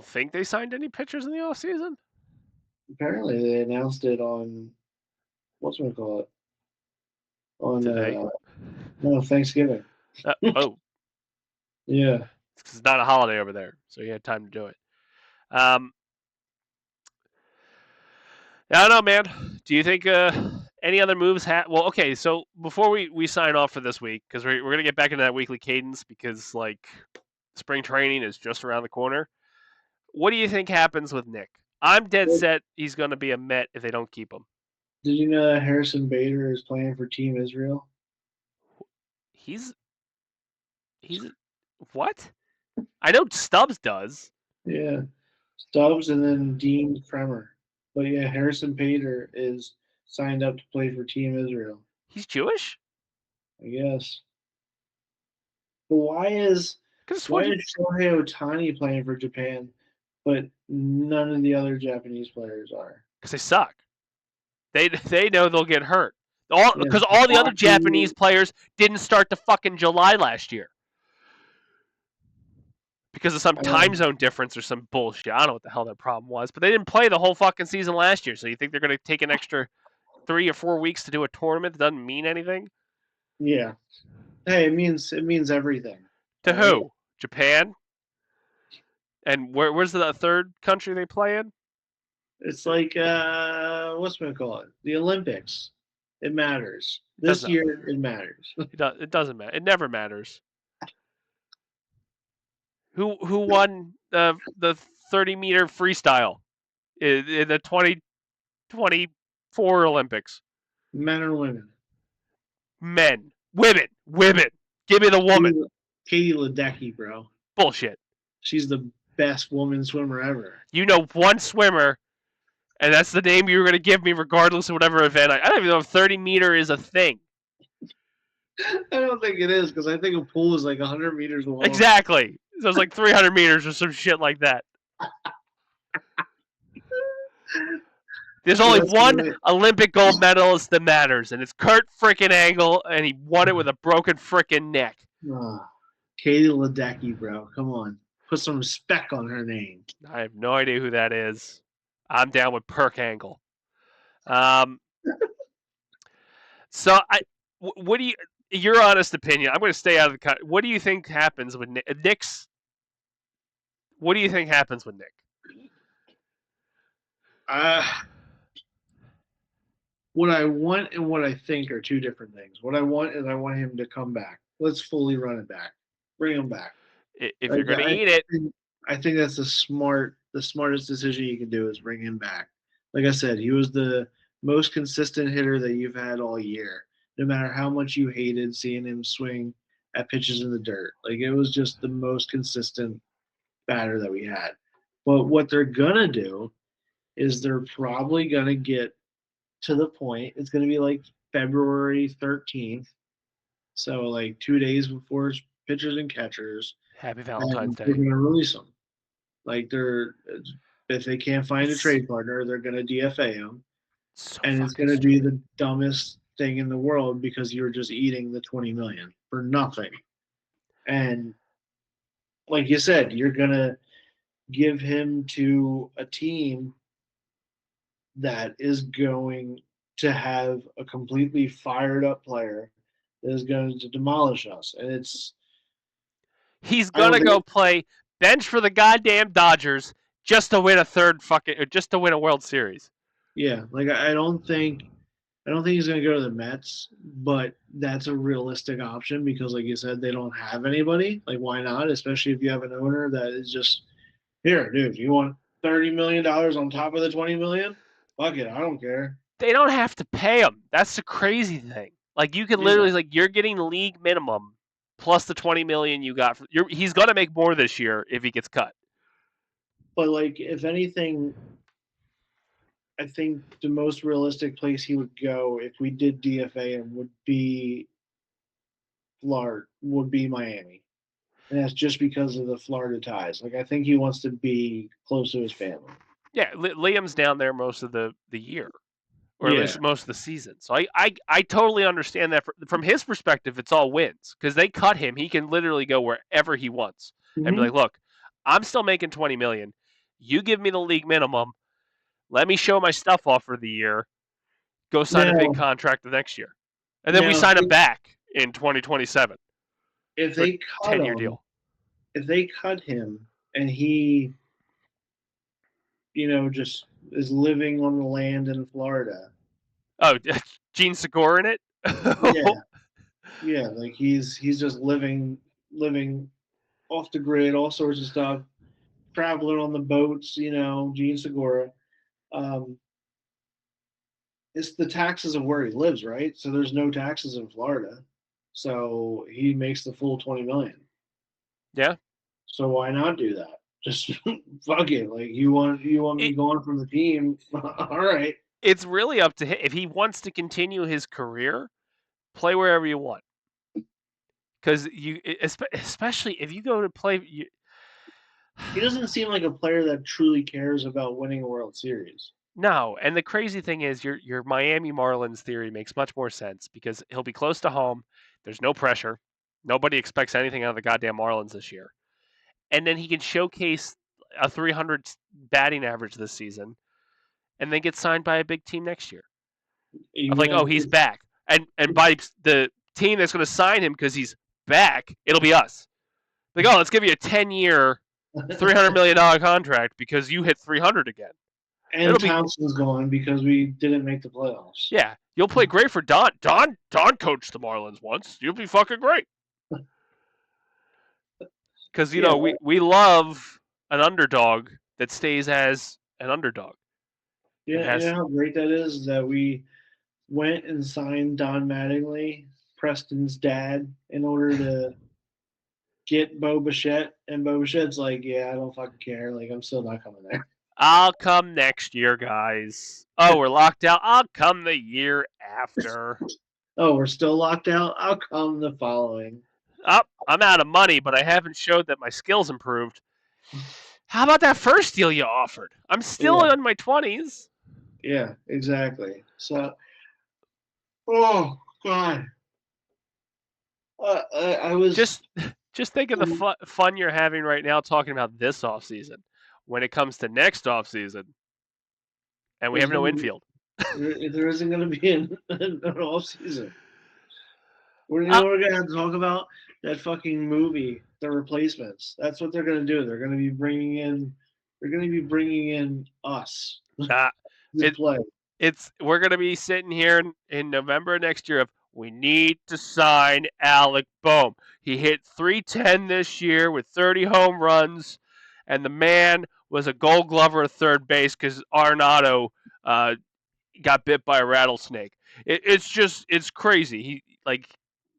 think they signed any pitchers in the offseason. Apparently, they announced it on what's we call it on today. No, Thanksgiving. Oh. Yeah. It's not a holiday over there, so you had time to do it. I don't know, man. Do you think any other moves well, okay, so before we sign off for this week, because we're going to get back into that weekly cadence because, like, spring training is just around the corner. What do you think happens with Nick? I'm dead set he's going to be a Met if they don't keep him. Did you know that Harrison Bader is playing for Team Israel? He's what? I know Stubbs does. Yeah. Stubbs and then Dean Kremer. But yeah, Harrison Bader is signed up to play for Team Israel. He's Jewish? I guess. But why is Shohei Ohtani playing for Japan, but none of the other Japanese players are? Because they suck. They know they'll get hurt. Because all the other Japanese players didn't start to fucking July last year. Because of some time zone difference or some bullshit. I don't know what the hell their problem was. But they didn't play the whole fucking season last year. So you think they're going to take an extra 3 or 4 weeks to do a tournament that doesn't mean anything? Yeah. Hey, it means everything. To who? Japan? And where's the third country they play in? It's like, what's we call it? The Olympics. It matters. This year, it matters. It doesn't matter. It never matters. Who won the 30-meter freestyle in the 2024 Olympics? Men or women? Men. Women. Give me the woman. Katie Ledecky, bro. Bullshit. She's the best woman swimmer ever. You know one swimmer, and that's the name you were going to give me regardless of whatever event. I don't even know if 30-meter is a thing. I don't think it is, because I think a pool is like 100 meters long. Exactly. So it's like 300 meters or some shit like that. There's only one Olympic gold medalist that matters, and it's Kurt frickin' Angle, and he won it with a broken frickin' neck. Katie Ledecky, bro. Come on. Put some respect on her name. I have no idea who that is. I'm down with Perk Angle. What do you? Your honest opinion. I'm going to stay out of the. What do you think happens with Nick's? What do you think happens with Nick? What I want and what I think are two different things. What I want is I want him to come back. Let's fully run it back. Bring him back. If you're going to eat it, I think that's the smartest decision you can do is bring him back. Like I said, he was the most consistent hitter that you've had all year. No matter how much you hated seeing him swing at pitches in the dirt, like it was just the most consistent batter that we had. But what they're gonna do is they're probably gonna get to the point. It's gonna be like February 13th, so like 2 days before pitchers and catchers. Happy Valentine's Day. They're gonna release them. Like if they can't find a trade partner, they're gonna DFA him, and it's gonna be the dumbest thing in the world because you're just eating the $20 million for nothing. And like you said, you're gonna give him to a team that is going to have a completely fired up player that is going to demolish us. And he's gonna go play bench for the goddamn Dodgers just to win just to win a World Series. Yeah, like I don't think he's going to go to the Mets, but that's a realistic option because, like you said, they don't have anybody. Like, why not? Especially if you have an owner that is just, here, dude, you want $30 million on top of the $20 million? Fuck it, I don't care. They don't have to pay him. That's the crazy thing. Like, you could literally, you're getting league minimum plus the $20 million you got. He's going to make more this year if he gets cut. But, like, if anything, I think the most realistic place he would go if we did DFA him would be Miami. And that's just because of the Florida ties. Like, I think he wants to be close to his family. Yeah, Liam's down there most of the year, or at least most of the season. So I totally understand that. From his perspective, it's all wins because they cut him. He can literally go wherever he wants and be like, look, I'm still making $20 million. You give me the league minimum. Let me show my stuff off for the year. Go sign a big contract the next year. And then we sign him back in 2027. If they cut 10-year deal. If they cut him and he, just is living on the land in Florida. Oh, Gene Segura in it? Yeah, like he's just living off the grid, all sorts of stuff, traveling on the boats, Gene Segura. It's the taxes of where he lives, right? So there's no taxes in Florida. So he makes the full $20 million. Yeah. So why not do that? Just fuck it. Like you want me going from the team. All right. It's really up to him. If he wants to continue his career, play wherever you want. Because especially if you go to play, he doesn't seem like a player that truly cares about winning a World Series. No, and the crazy thing is your Miami Marlins theory makes much more sense because he'll be close to home. There's no pressure. Nobody expects anything out of the goddamn Marlins this year. And then he can showcase a 300 batting average this season and then get signed by a big team next year. I'm like, oh, he's back. And by the team that's going to sign him because he's back, it'll be us. Like, oh, let's give you a 10-year, $300 million contract because you hit 300 again. And Townsend's gone because we didn't make the playoffs. Yeah, you'll play great for Don. Don coached the Marlins once. You'll be fucking great. Because, we love an underdog that stays as an underdog. Yeah, you know how great that is that we went and signed Don Mattingly, Preston's dad, in order to get Bo Bichette. And Bo Bichette's like, yeah, I don't fucking care. Like, I'm still not coming there. I'll come next year, guys. Oh, we're locked out. I'll come the year after. Oh, we're still locked out? I'll come the following. Oh, I'm out of money, but I haven't showed that my skills improved. How about that first deal you offered? I'm still in my 20s. Yeah, exactly. So, oh, God. I was just Just think of the fun you're having right now talking about this offseason. When it comes to next offseason, and we have no infield. There isn't going to be an off season. We're going to have to talk about that fucking movie, The Replacements. That's what they're going to do. They're going to be bringing in. They're going to be bringing in us to play. We're going to be sitting here in November next year of we need to sign Alec Bohm. He hit .310 this year with 30 home runs, and the man was a Gold Glover at third base because Arenado got bit by a rattlesnake. It's crazy. He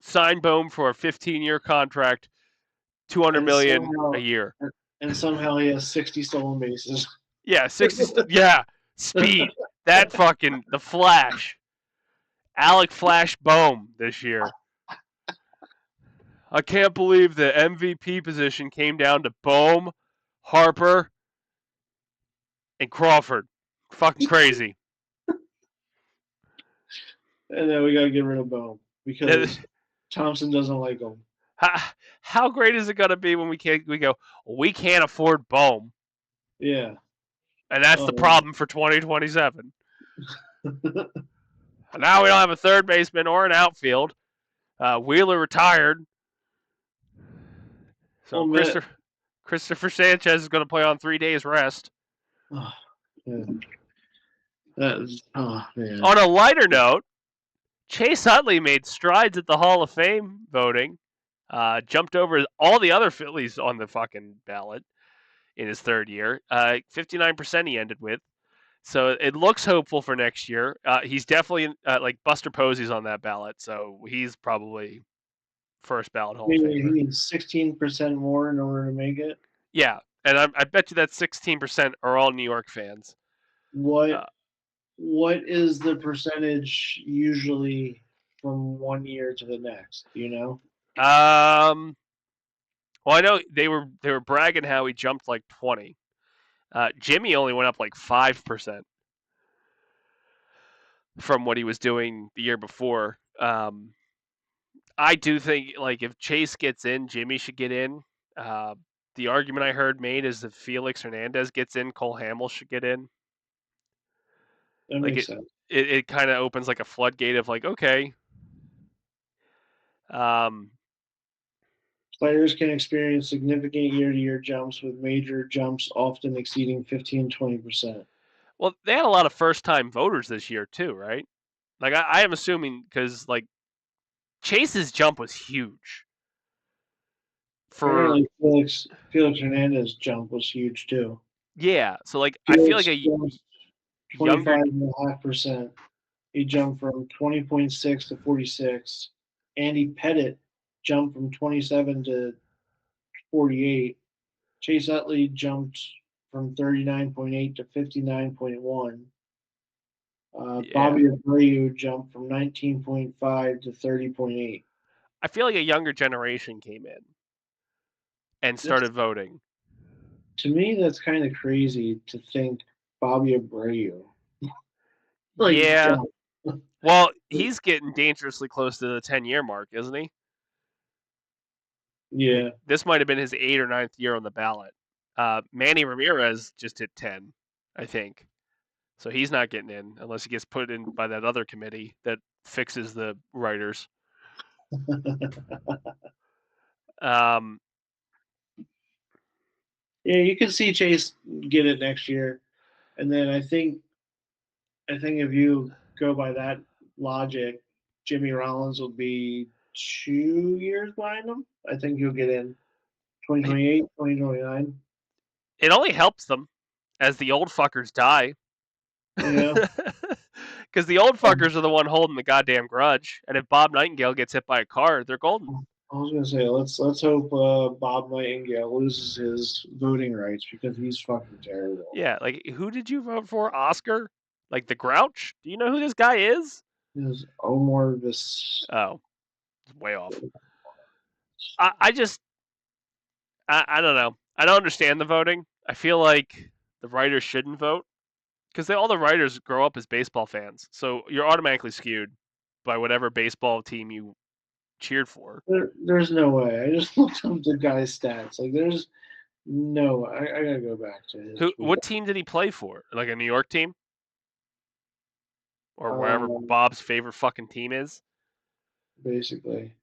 signed Bohm for a 15-year contract, $200 million a year, and somehow he has 60 stolen bases. Yeah, 60. Yeah, speed. That fucking the Flash. Alec Flash Bohm this year. I can't believe the MVP position came down to Bohm, Harper, and Crawford. Fucking crazy. And then we got to get rid of Bohm because Thompson doesn't like him. How great is it going to be when we go, we can't afford Bohm? Yeah. And that's the problem for 2027. Now we don't have a third baseman or an outfield. Wheeler retired. So Christopher Sanchez is going to play on 3 days rest. Oh, man. On a lighter note, Chase Utley made strides at the Hall of Fame voting. Jumped over all the other Phillies on the fucking ballot in his third year. 59% he ended with. So it looks hopeful for next year. He's definitely like Buster Posey's on that ballot, so he's probably first ballot Hall of Famer. He needs 16% more in order to make it. Yeah, and I bet you that 16% are all New York fans. What is the percentage usually from 1 year to the next? Do you know? Well, I know they were bragging how he jumped like 20. Jimmy only went up like 5% from what he was doing the year before. I do think like if Chase gets in, Jimmy should get in. The argument I heard made is if Felix Hernandez gets in, Cole Hamels should get in. That makes sense. It kind of opens like a floodgate of like, okay. Players can experience significant year-to-year jumps with major jumps often exceeding 15-20%. Well, they had a lot of first-time voters this year too, right? Like I am assuming because like Chase's jump was huge. Apparently, Felix Hernandez jump was huge too. Yeah, so like I feel like a 25.5%. He jumped from 20.6 to 46. Andy Pettit jumped from 27 to 48. Chase Utley jumped from 39.8 to 59.1. Bobby Abreu jumped from 19.5 to 30.8. I feel like a younger generation came in and started voting. To me, that's kind of crazy to think Bobby Abreu. Yeah. Well, he's getting dangerously close to the 10-year mark, isn't he? Yeah. This might have been his 8th or 9th year on the ballot. Manny Ramirez just hit 10, I think. So he's not getting in unless he gets put in by that other committee that fixes the writers. Yeah, you can see Chase get it next year, and then I think if you go by that logic, Jimmy Rollins will be 2 years behind him. I think he'll get in 2028, 2029. It only helps them as the old fuckers die. Yeah. Because the old fuckers are the one holding the goddamn grudge, and if Bob Nightingale gets hit by a car, they're golden. I was gonna say let's hope Bob Nightingale loses his voting rights because he's fucking terrible. Yeah, like who did you vote for? Oscar? Like the Grouch? Do you know who this guy is? Is Omar this? Oh, it's way off. I don't know. I don't understand the voting. I feel like the writers shouldn't vote because all the writers grow up as baseball fans, so you're automatically skewed by whatever baseball team you cheered for. There's no way. I just looked up the guy's stats. Like, there's no. I gotta go back to his tweet. What team did he play for? Like a New York team, or wherever Um, Bob's favorite fucking team is? basically.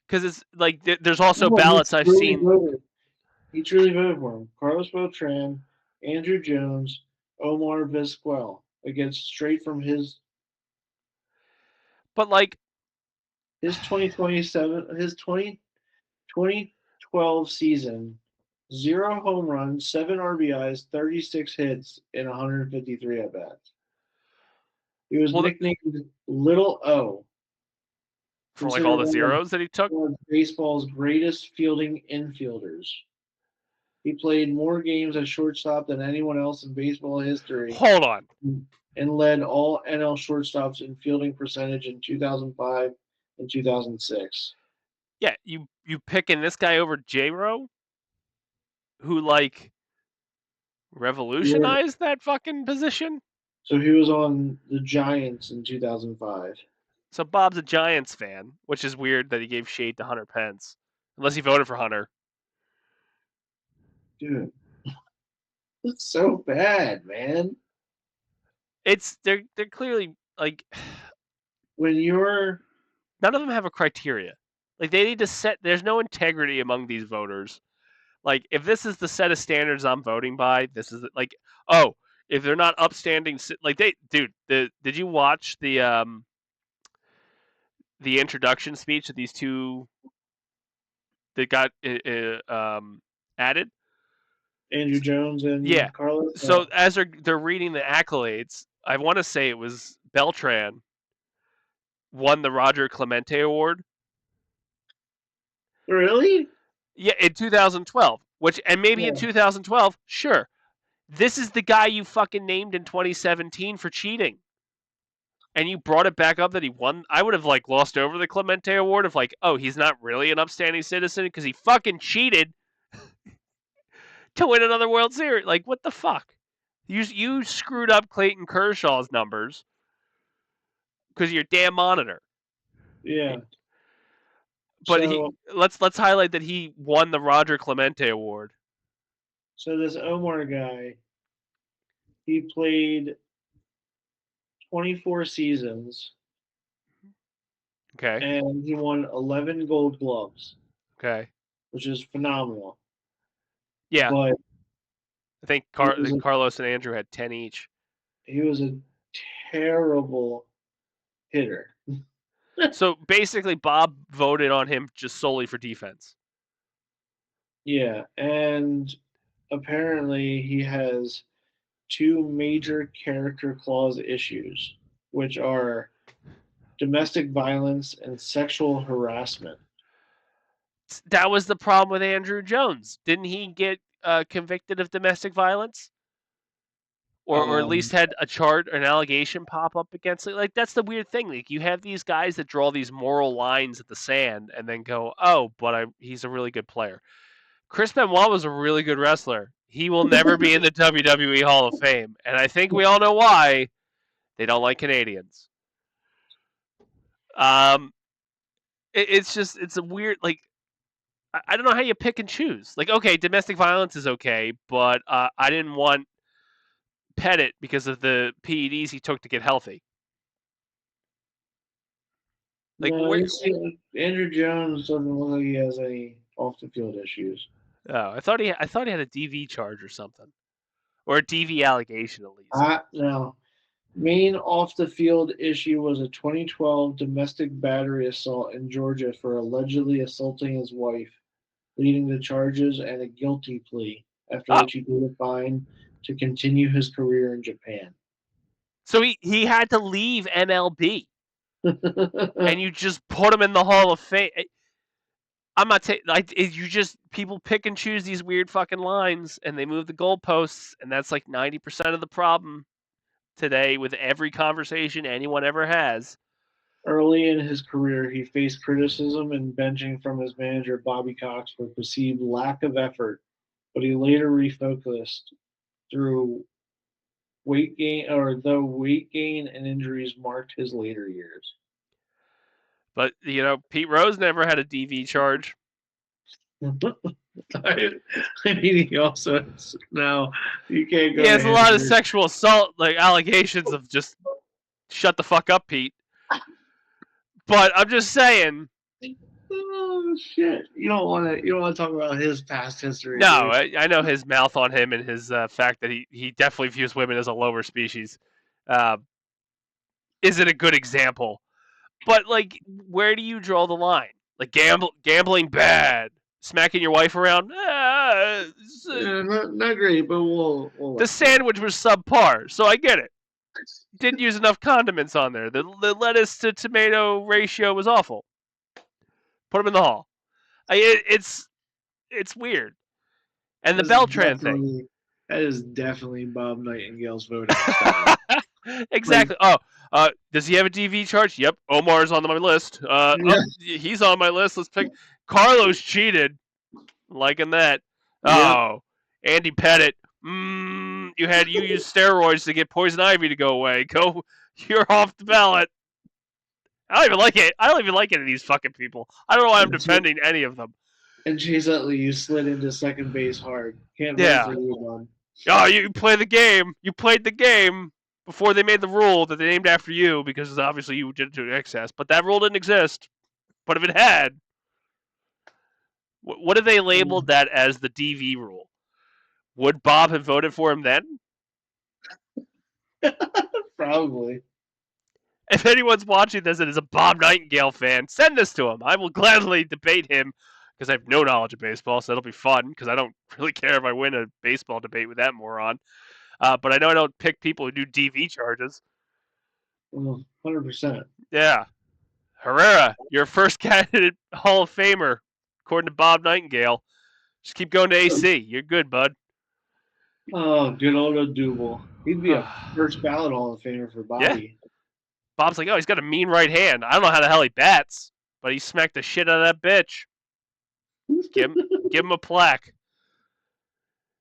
Because it's like there's also No, ballots I've seen. He truly voted for him. Carlos Beltran, Andrew Jones, Omar Vizquel. It gets straight from his But like, 2012 season. 0 home runs, 7 RBIs, 36 hits, and 153 at bats. He was well, nicknamed Little O, for like all considered the zeros that he took. one of baseball's greatest fielding infielders. He played more games as shortstop than anyone else in baseball history Hold on. and led all NL shortstops in fielding percentage in 2005 and 2006. Yeah, you picking this guy over J-Ro, who like Yeah. revolutionized that fucking position. So he was on the Giants in 2005. So Bob's a Giants fan, which is weird that he gave shade to Hunter Pence, unless he voted for Hunter. Dude, it's so bad, man. They're clearly like When you're none of them have a criteria. Like they need to set. There's no integrity among these voters. Like if this is the set of standards I'm voting by, this is like if they're not upstanding, like did you watch the introduction speech of these two that got added? Andrew Jones Yeah. and Carlos, So as they're reading the accolades, I want to say it was Beltran won the Roger Clemente Award. really? Yeah, in 2012. And maybe in 2012, sure. This is the guy you fucking named in 2017 for cheating. And you brought it back up that he won. I would have like lost over the Clemente Award of like, oh, he's not really an upstanding citizen because he fucking cheated to win another World Series. Like, what the fuck? You screwed up Clayton Kershaw's numbers because of your damn monitor. Yeah. But So let's highlight that he won the Roger Clemente Award. so this Omar guy, he played 24 seasons. Okay. And he won 11 Gold Gloves, Okay. which is phenomenal. Yeah. But I think Carlos and Andrew had 10 each. He was a terrible hitter. So basically, Bob voted on him just solely for defense. Yeah, and apparently he has 2 major character clause issues, which are domestic violence and sexual harassment. That was the problem with Andrew Jones. Didn't he get convicted of domestic violence? Or at least had an allegation pop up against it. Like that's the weird thing. Like you have these guys that draw these moral lines at the sand and then go, oh, but he's a really good player. Chris Benoit was a really good wrestler. He will never be in the WWE Hall of Fame, and I think we all know why. They don't like Canadians. It's a weird like. I don't know how you pick and choose. Like, okay, domestic violence is okay, but I didn't want Pettit because of the PEDs he took to get healthy. Like, no, Andrew Jones doesn't look like he has any off the field issues. Oh, I thought he had a DV charge or something, or a DV allegation at least. No. Main off the field issue was a 2012 domestic battery assault in Georgia for allegedly assaulting his wife, leading to charges and a guilty plea, after which he paid a fine to continue his career in Japan. So he had to leave MLB, and you just put him in the Hall of Fame. I'm not saying like you just people pick and choose these weird fucking lines, and they move the goalposts, and that's like 90% of the problem today with every conversation anyone ever has. Early in his career, he faced criticism and benching from his manager Bobby Cox for perceived lack of effort, but he later refocused through weight gain, or though weight gain and injuries marked his later years. But Pete Rose never had a DV charge. I mean, he also now you can't go. He has to a him lot of sexual assault allegations of just shut the fuck up, Pete. But I'm just saying. Oh shit! You don't want to talk about his past history. No, I know his mouth on him and his fact that he definitely views women as a lower species. Isn't a good example. But where do you draw the line? Gambling bad, smacking your wife around. Not great, but we'll the sandwich was subpar, so I get it. Didn't use enough condiments on there. The lettuce to tomato ratio was awful. Put him in the hall. It's weird. And the Beltran thing. That is definitely Bob Nightingale's voting. Exactly. Does he have a DV charge? Yep. Omar's on my list. He's on my list. Let's pick. Carlos cheated. Liking that. Oh, yep. Andy Pettit. You used steroids to get Poison Ivy to go away. You're off the ballot. I don't even like it. I don't even like any of these fucking people. I don't know why I'm defending any of them. And Chase Utley, you slid into second base hard. Can't vote for you, man. Oh, you play the game. You played the game before they made the rule that they named after you because obviously you did it to excess. But that rule didn't exist. But if it had, what if they labeled that as the DV rule? Would Bob have voted for him then? Probably. If anyone's watching this and is a Bob Nightingale fan, send this to him. I will gladly debate him because I have no knowledge of baseball, so it'll be fun because I don't really care if I win a baseball debate with that moron. But I know I don't pick people who do DV charges. 100%. Yeah. Herrera, your first candidate Hall of Famer, according to Bob Nightingale. Just keep going to AC. You're good, bud. Oh, good old Odubel. He'd be a first ballot Hall of Famer for Bobby. Yeah. Bob's like, he's got a mean right hand. I don't know how the hell he bats, but he smacked the shit out of that bitch. Give him a plaque.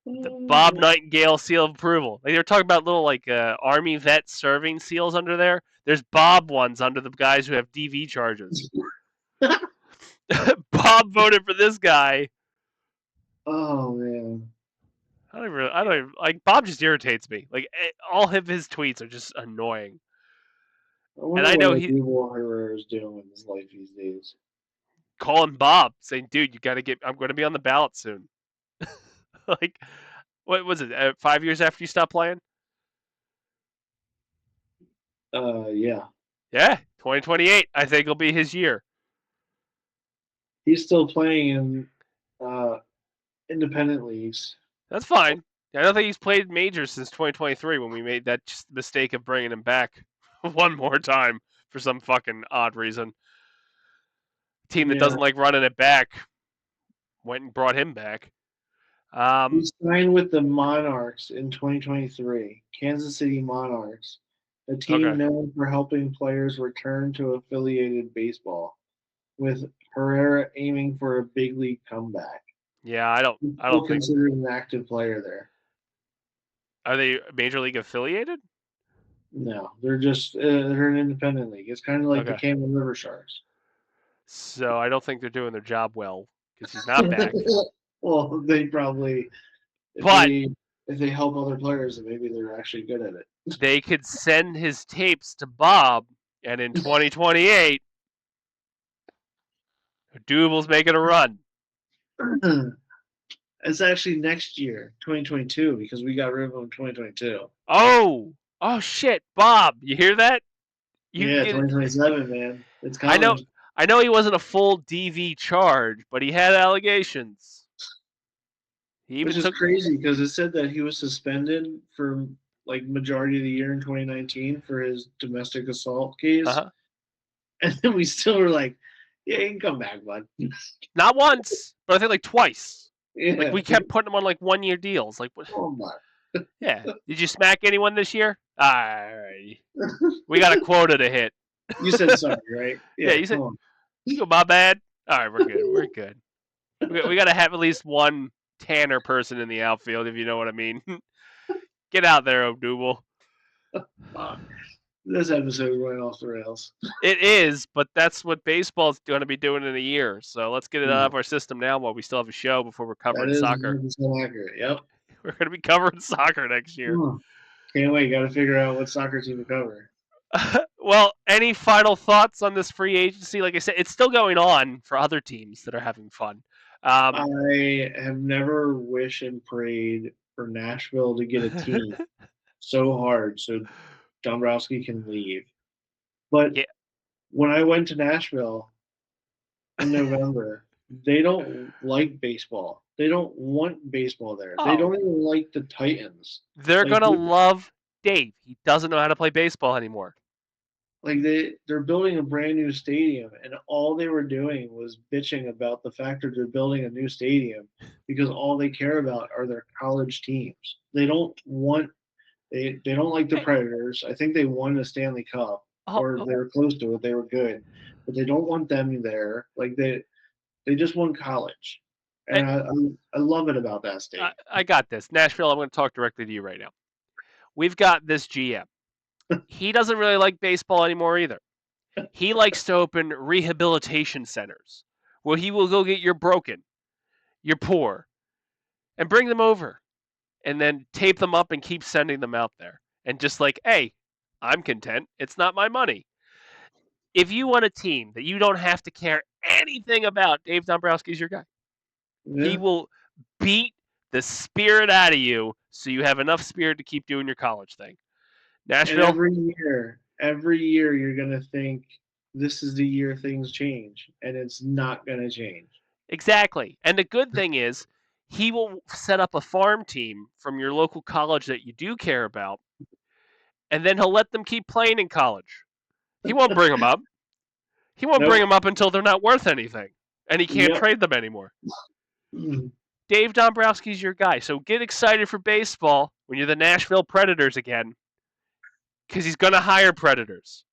The Bob Nightingale seal of approval. They were talking about little Army vet serving seals under there. There's Bob ones under the guys who have DV charges. Bob voted for this guy. Oh man. I don't even Bob just irritates me. All of his tweets are just annoying. I know Herrera is doing in his life these days. Calling Bob, saying, "Dude, you got to I'm going to be on the ballot soon." What was it? 5 years after you stopped playing? Yeah. Yeah, 2028. I think will be his year. He's still playing in independent leagues. That's fine. I don't think he's played majors since 2023 when we made that mistake of bringing him back one more time for some fucking odd reason. Team that doesn't like running it back went and brought him back. He signed with the Monarchs in 2023, Kansas City Monarchs, a team known for helping players return to affiliated baseball, with Herrera aiming for a big league comeback. Yeah, I don't consider an active player there. Are they major league affiliated? No, they're just they're an independent league. It's kind of like the Campbell River Sharks. So I don't think they're doing their job well because he's not back. Well, they probably, if they help other players, then maybe they're actually good at it. They could send his tapes to Bob, and in 2028, Double's making a run. It's actually next year, 2022, because we got rid of him in 2022. Oh shit, Bob! You hear that? 2027, man. It's coming. I know he wasn't a full DV charge, but he had allegations. Which is crazy because it said that he was suspended for majority of the year in 2019 for his domestic assault case. And then we still were like, yeah, he can come back, bud. Not once, but I think twice. Yeah. We kept putting him on 1 year deals. What? Oh my. Yeah. Did you smack anyone this year? All right. We got a quota to hit. You said sorry, right? Yeah, you said, my bad. All right, we're good. We're good. We got to have at least one Tanner person in the outfield, if you know what I mean. Get out there, O'Double. This episode went off the rails. It is, but that's what baseball's going to be doing in a year. So let's get it out of our system now while we still have a show before we're covering That is soccer. 100% accurate. Yep. We're going to be covering soccer next year. Can't wait. Got to figure out what soccer team to cover. Well, any final thoughts on this free agency? Like I said, it's still going on for other teams that are having fun. I have never wished and prayed for Nashville to get a team so hard so Dombrowski can leave. But Yeah. when I went to Nashville in November, they don't like baseball. They don't want baseball there. They don't even like the Titans. They're Like, going to love Dave. He doesn't know how to play baseball anymore. Like they're building a brand new stadium, and all they were doing was bitching about the fact that they're building a new stadium because all they care about are their college teams. They don't want they don't like the Predators. I think they won the Stanley Cup, or they were close to it. They were good, but they don't want them there. Like they just want college, and I love it about that state. I got this. Nashville, I'm going to talk directly to you right now. We've got this GM. He doesn't really like baseball anymore either. He likes to open rehabilitation centers where he will go get your broken, your poor, and bring them over and then tape them up and keep sending them out there. And just like, hey, I'm content. It's not my money. If you want a team that you don't have to care anything about, Dave Dombrowski's your guy. Yeah. He will beat the spirit out of you so you have enough spirit to keep doing your college thing. Nashville. And every year you're going to think this is the year things change, and it's not going to change. Exactly. And the good thing is he will set up a farm team from your local college that you do care about, and then he'll let them keep playing in college. He won't bring them up. He won't bring them up until they're not worth anything, and he can't trade them anymore. Dave Dombrowski's your guy, so get excited for baseball when you're the Nashville Predators again, because he's going to hire predators,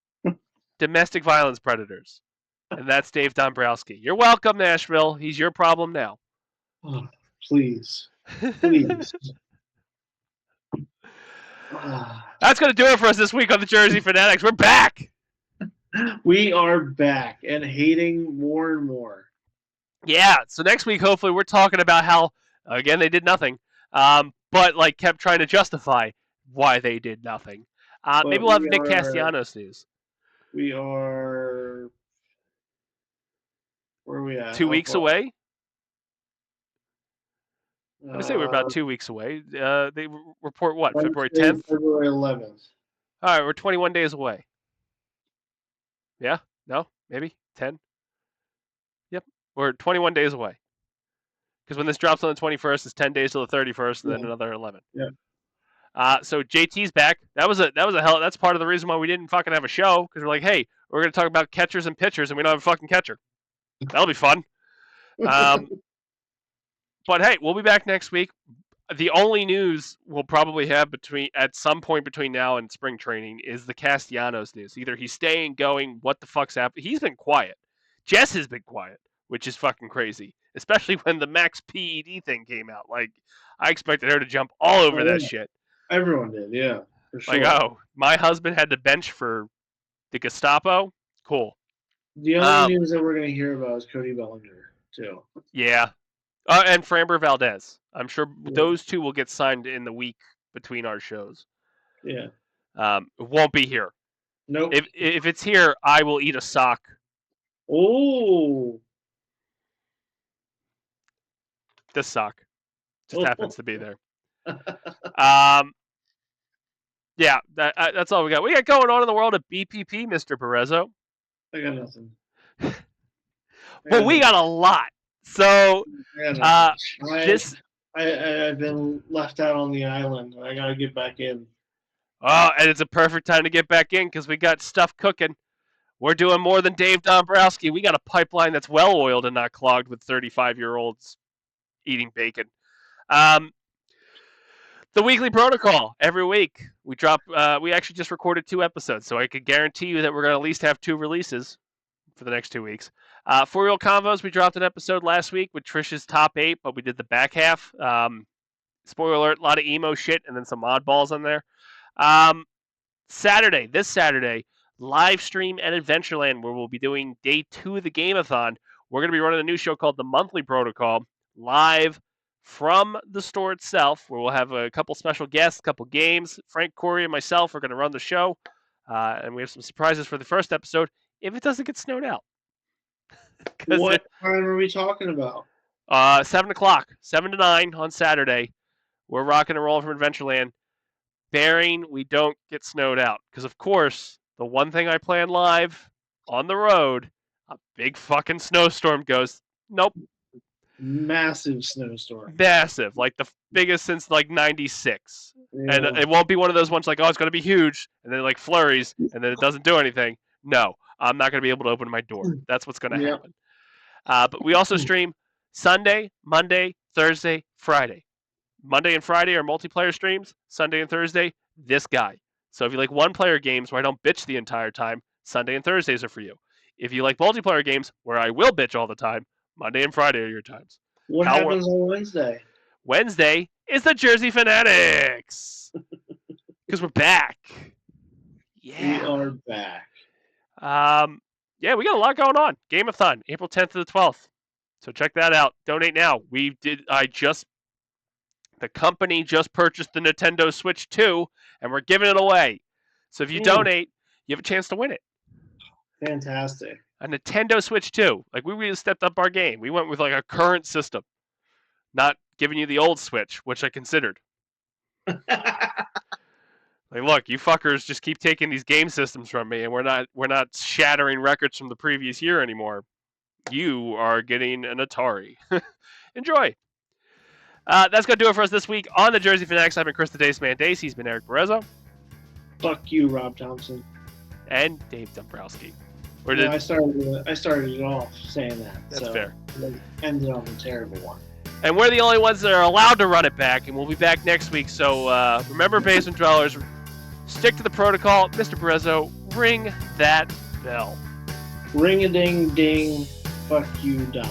domestic violence predators, and that's Dave Dombrowski. You're welcome, Nashville. He's your problem now. Oh, please. Please. That's going to do it for us this week on the Jersey Phanatics. We're back. We are back and hating more and more. Yeah, so next week, hopefully, we're talking about how, again, they did nothing, but like kept trying to justify why they did nothing. Maybe we'll have Nick Castellanos news. We are... Where are we at? 2 weeks away? I would say we're about 2 weeks away. They report what, February 10th? February 11th. All right, we're 21 days away. Yeah? No? Maybe? 10? Yep. We're 21 days away. Because when this drops on the 21st, it's 10 days till the 31st, and then another 11. Yeah. So JT's back. That was a hell. That's part of the reason why we didn't fucking have a show, because we're like, hey, we're gonna talk about catchers and pitchers, and we don't have a fucking catcher. That'll be fun. But hey, we'll be back next week. The only news we'll probably have at some point between now and spring training is the Castellanos news. Either he's staying, going, what the fuck's happening. He's been quiet. Jess has been quiet, which is fucking crazy. Especially when the Max PED thing came out. Like, I expected her to jump all over that shit. Everyone did, yeah. For sure. Like, oh, my husband had to bench for the Gestapo? Cool. The only news that we're going to hear about is Cody Bellinger, too. Yeah. And Framber Valdez. I'm sure those two will get signed in the week between our shows. Yeah. It won't be here. Nope. If it's here, I will eat a sock. Oh. This sock just happens to be there. Yeah, that's all we got. What do you got going on in the world of BPP, Mr. Perezzo? I got nothing. Well, we got a lot. So, I've been left out on the island. I got to get back in. Oh, and it's a perfect time to get back in because we got stuff cooking. We're doing more than Dave Dombrowski. We got a pipeline that's well-oiled and not clogged with 35-year-olds eating bacon. The weekly protocol every week. We drop. We actually just recorded 2 episodes, so I could guarantee you that we're going to at least have 2 releases for the next 2 weeks. For Real Convos, we dropped an episode last week with Trish's top 8, but we did the back half. Spoiler alert, a lot of emo shit and then some oddballs on there. this Saturday, live stream at Adventureland, where we'll be doing day 2 of the Game-a-thon. We're going to be running a new show called The Monthly Protocol, live from the store itself, where we'll have a couple special guests, a couple games. Frank, Corey, and myself are going to run the show, and we have some surprises for the first episode if it doesn't get snowed out. What time are we talking about? 7 o'clock, 7 to 9 on Saturday. We're rocking and rolling from Adventureland, bearing we don't get snowed out. Because, of course, the one thing I plan live on the road, a big fucking snowstorm goes, nope. Massive snowstorm. Massive. Like the biggest since like 96. Yeah. And it won't be one of those ones like, oh, it's going to be huge. And then like flurries. And then it doesn't do anything. No, I'm not going to be able to open my door. That's what's going to happen. But we also stream Sunday, Monday, Thursday, Friday. Monday and Friday are multiplayer streams. Sunday and Thursday, this guy. So if you like one-player games where I don't bitch the entire time, Sunday and Thursdays are for you. If you like multiplayer games where I will bitch all the time, Monday and Friday are your times. What happens on Wednesday? Wednesday is the Jersey Phanatics. Because we're back. Yeah. We are back. Yeah, we got a lot going on. Game-a-thon, April 10th to the 12th. So check that out. Donate now. The company just purchased the Nintendo Switch 2, and we're giving it away. So if you donate, you have a chance to win it. Fantastic. A Nintendo Switch 2. Like, we really stepped up our game. We went with, like, a current system. Not giving you the old Switch, which I considered. Like, look, you fuckers just keep taking these game systems from me, and we're not shattering records from the previous year anymore. You are getting an Atari. Enjoy. That's going to do it for us this week on the Jersey Phanatics. I've been Chris the Dace Man Dace. He's been Erik Barrezo. Fuck you, Rob Thompson. And Dave Dombrowski. I started it off saying that. That's fair. It ended on a terrible one. And we're the only ones that are allowed to run it back, and we'll be back next week. So remember, basement dwellers, stick to the protocol. Mr. Barrezo, ring that bell. Ring-a-ding-ding. Fuck you, Dom.